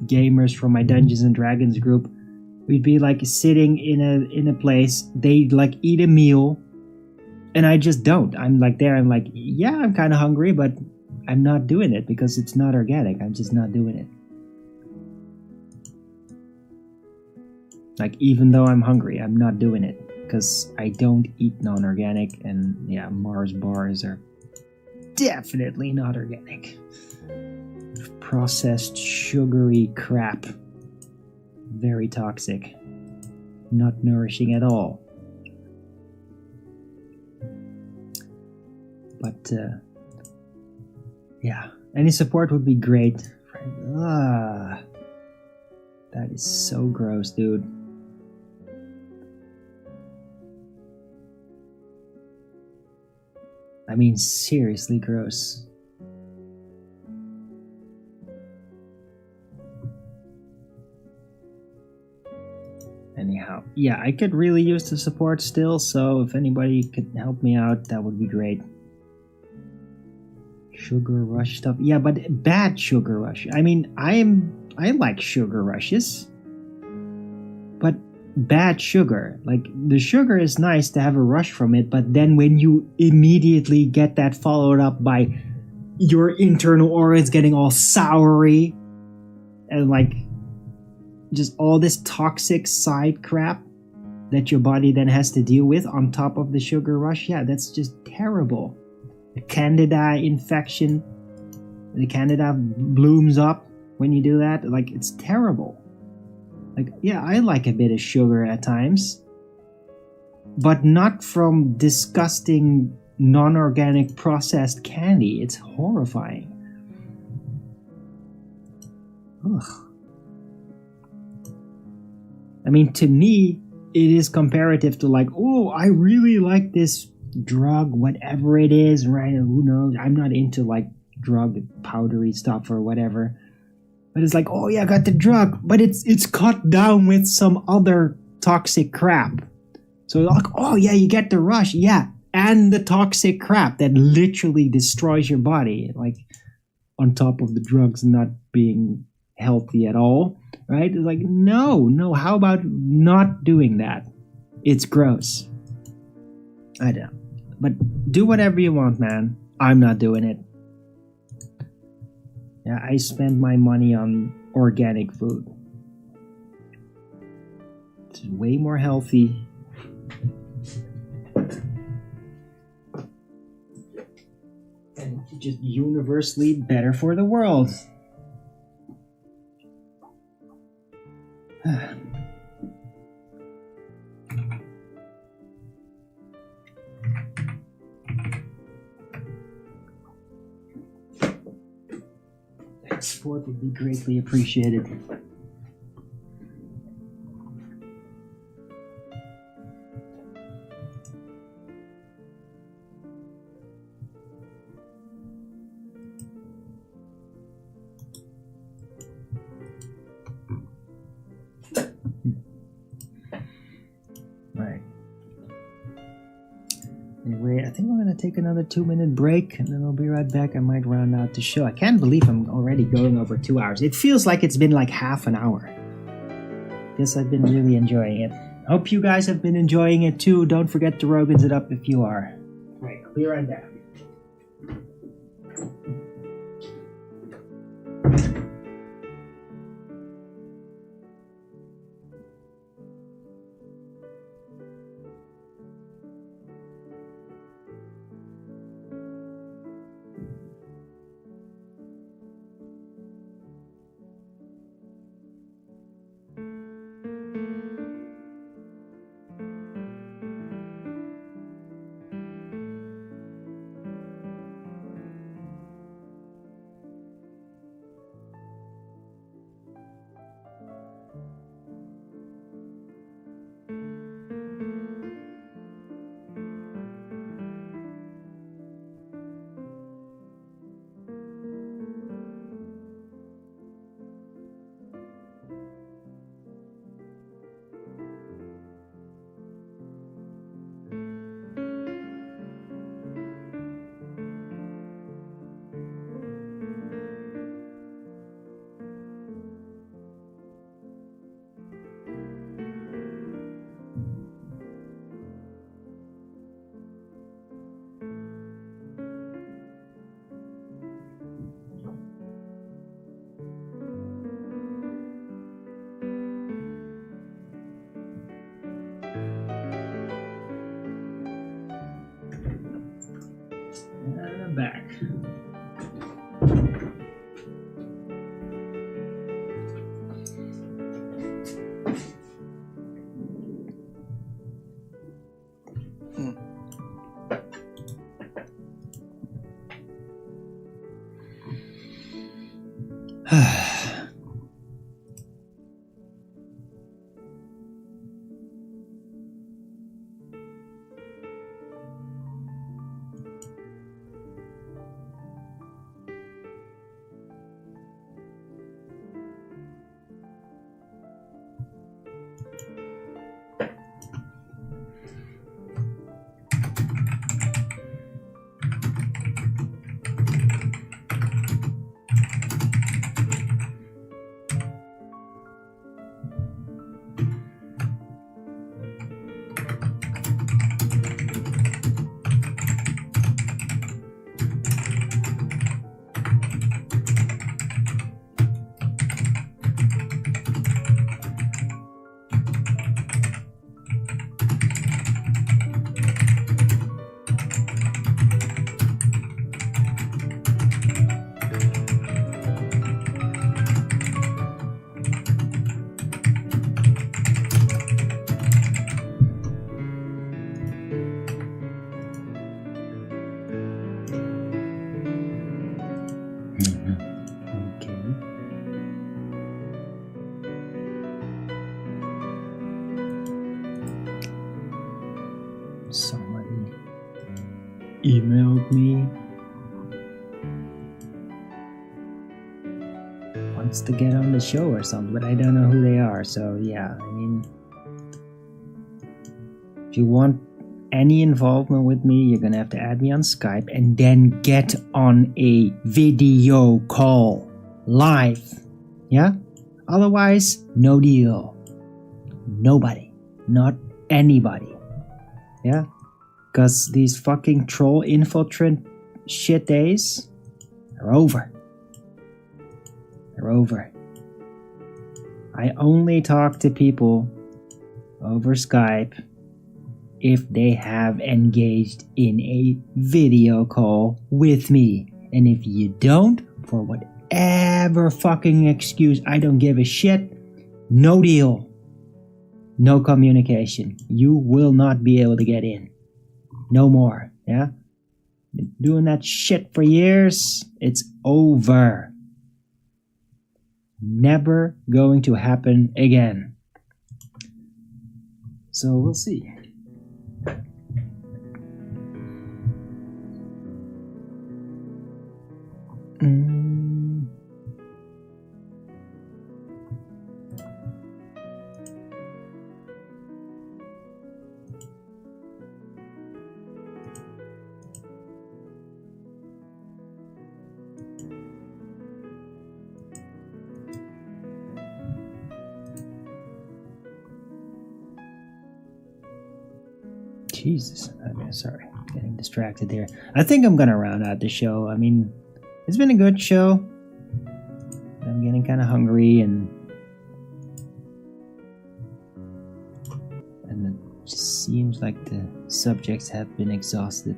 gamers from my Dungeons and Dragons group, we'd be like sitting in a place, they'd like eat a meal, and I just don't. I'm like there, I'm like, yeah, I'm kind of hungry, but I'm not doing it because it's not organic. I'm just not doing it. Like, even though I'm hungry, I'm not doing it because I don't eat non-organic, and yeah, Mars bars are definitely not organic. Processed sugary crap. Very toxic. Not nourishing at all. But yeah, any support would be great. That is so gross, dude. I mean, seriously gross. Anyhow, yeah, I could really use the support still, so if anybody could help me out, that would be great. Sugar rush stuff. Yeah, but bad sugar rush. I mean, I like sugar rushes, but bad sugar. Like, the sugar is nice to have a rush from it, but then when you immediately get that followed up by your internal organs getting all soury and like just all this toxic side crap that your body then has to deal with on top of the sugar rush, yeah, that's just terrible. The candida infection, the candida blooms up when you do that. Like, it's terrible. Like, yeah, I like a bit of sugar at times, but not from disgusting non-organic processed candy. It's horrifying. Ugh. I mean, to me, it is comparative to like, oh, I really like this drug, whatever it is, right? Who knows? I'm not into like drug powdery stuff or whatever. But it's like, oh yeah, I got the drug, but it's cut down with some other toxic crap. So like, oh yeah, you get the rush, yeah, and the toxic crap that literally destroys your body, like on top of the drugs not being healthy at all, right? It's like, no, how about not doing that? It's gross. I don't know. But do whatever you want, man. I'm not doing it. Yeah, I spend my money on organic food. It's way more healthy. And just universally better for the world. Support would be greatly appreciated. Right. Anyway, I think I'm going to take another 2-minute break and then I'll be right back. I might round out the show. I can't believe I'm already going over 2 hours. It feels like it's been like half an hour. Guess I've been really enjoying it. Hope you guys have been enjoying it too. Don't forget to Rogan's it up if you are. Right, I'll be right back. back. Somebody emailed me, wants to get on the show or something, but I don't know who they are. So yeah, I mean, if you want any involvement with me, you're gonna have to add me on Skype and then get on a video call live. Yeah? Otherwise, no deal. Nobody. Not anybody. Yeah? Because these fucking troll infiltrant shit days are over. They're over. I only talk to people over Skype if they have engaged in a video call with me. And if you don't, for whatever fucking excuse, I don't give a shit, no deal. No communication. You will not be able to get in. No more. Yeah? Been doing that shit for years. It's over. Never going to happen again. So we'll see. Jesus, I'm sorry, getting distracted there. I think I'm gonna round out the show. I mean, it's been a good show. I'm getting kind of hungry, and it just seems like the subjects have been exhausted.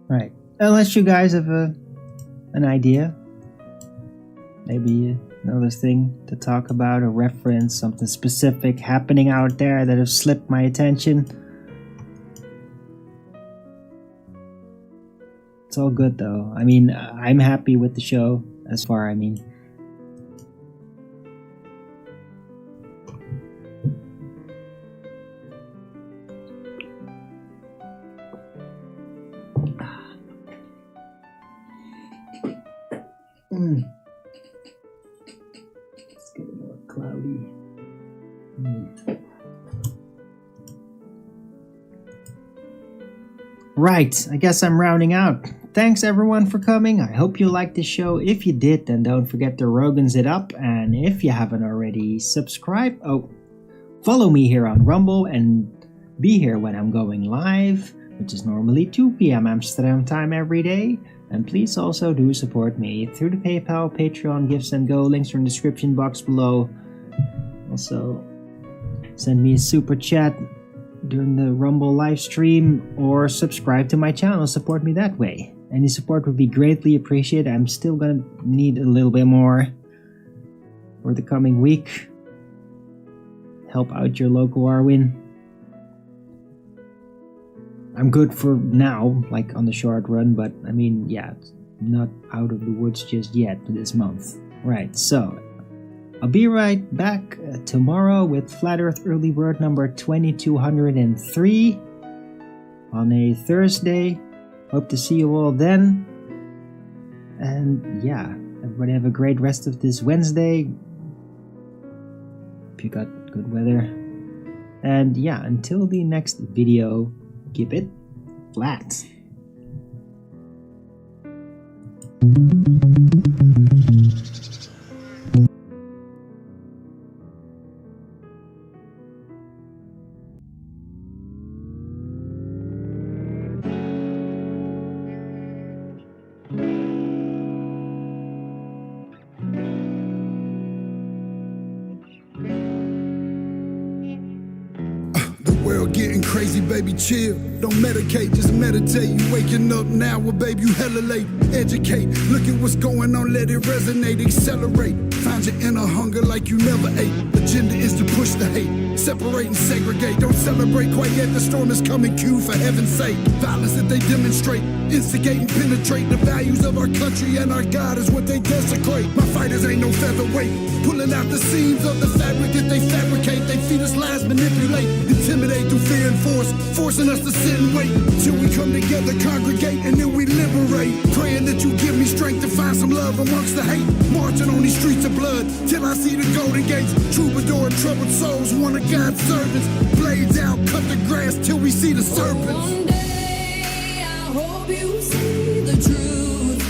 Right. Unless you guys have an idea. Maybe another thing to talk about, a reference, something specific happening out there that have slipped my attention. It's all good though. I mean, I'm happy with the show as far, I mean. It's getting more cloudy. Right, I guess I'm rounding out. Thanks everyone for coming. I hope you liked the show. If you did, then don't forget to Rogan's it up. And if you haven't already, subscribe. Follow me here on Rumble and be here when I'm going live, which is normally 2 p.m. Amsterdam time every day. And please also do support me through the PayPal, Patreon, Gifts and Go. Links are in the description box below. Also, send me a super chat during the Rumble live stream or subscribe to my channel. Support me that way. Any support would be greatly appreciated. I'm still gonna need a little bit more for the coming week. Help out your local Arwin. I'm good for now, like on the short run, but I mean, yeah, not out of the woods just yet this month. Right, so I'll be right back tomorrow with Flat Earth Early Bird number 2203 on a Thursday. Hope to see you all then. And yeah, everybody have a great rest of this Wednesday. Hope you got good weather. And yeah, until the next video, keep it flat. Getting crazy, baby, chill. Don't medicate, just meditate. You waking up now, well, baby, you hella late. Educate, look at what's going on, let it resonate, accelerate. Find your inner hunger like you never ate. Agenda is to push the hate, separate and segregate. Don't celebrate quite yet, the storm is coming, Q, for heaven's sake. Violence that they demonstrate, instigate and penetrate. The values of our country and our God is what they desecrate. My fighters ain't no featherweight, pulling out the seams of the fabric that they fabricate. They feed us lies, manipulate, intimidate through fear and force, forcing us to sit and wait till we come together, congregate, and then we liberate. Praying that you give me strength to find some love amongst the hate. Marching on these streets of blood till I see the golden gates. Troubadour and troubled souls, one of God's servants. Blades out, cut the grass till we see the serpents. One day I hope you see the truth.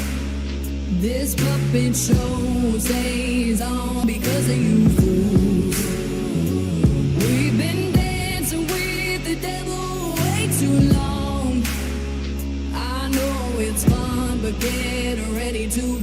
This puppet show stays on because of you fools. We've been dancing with the devil way too long. I know it's fun, but get ready to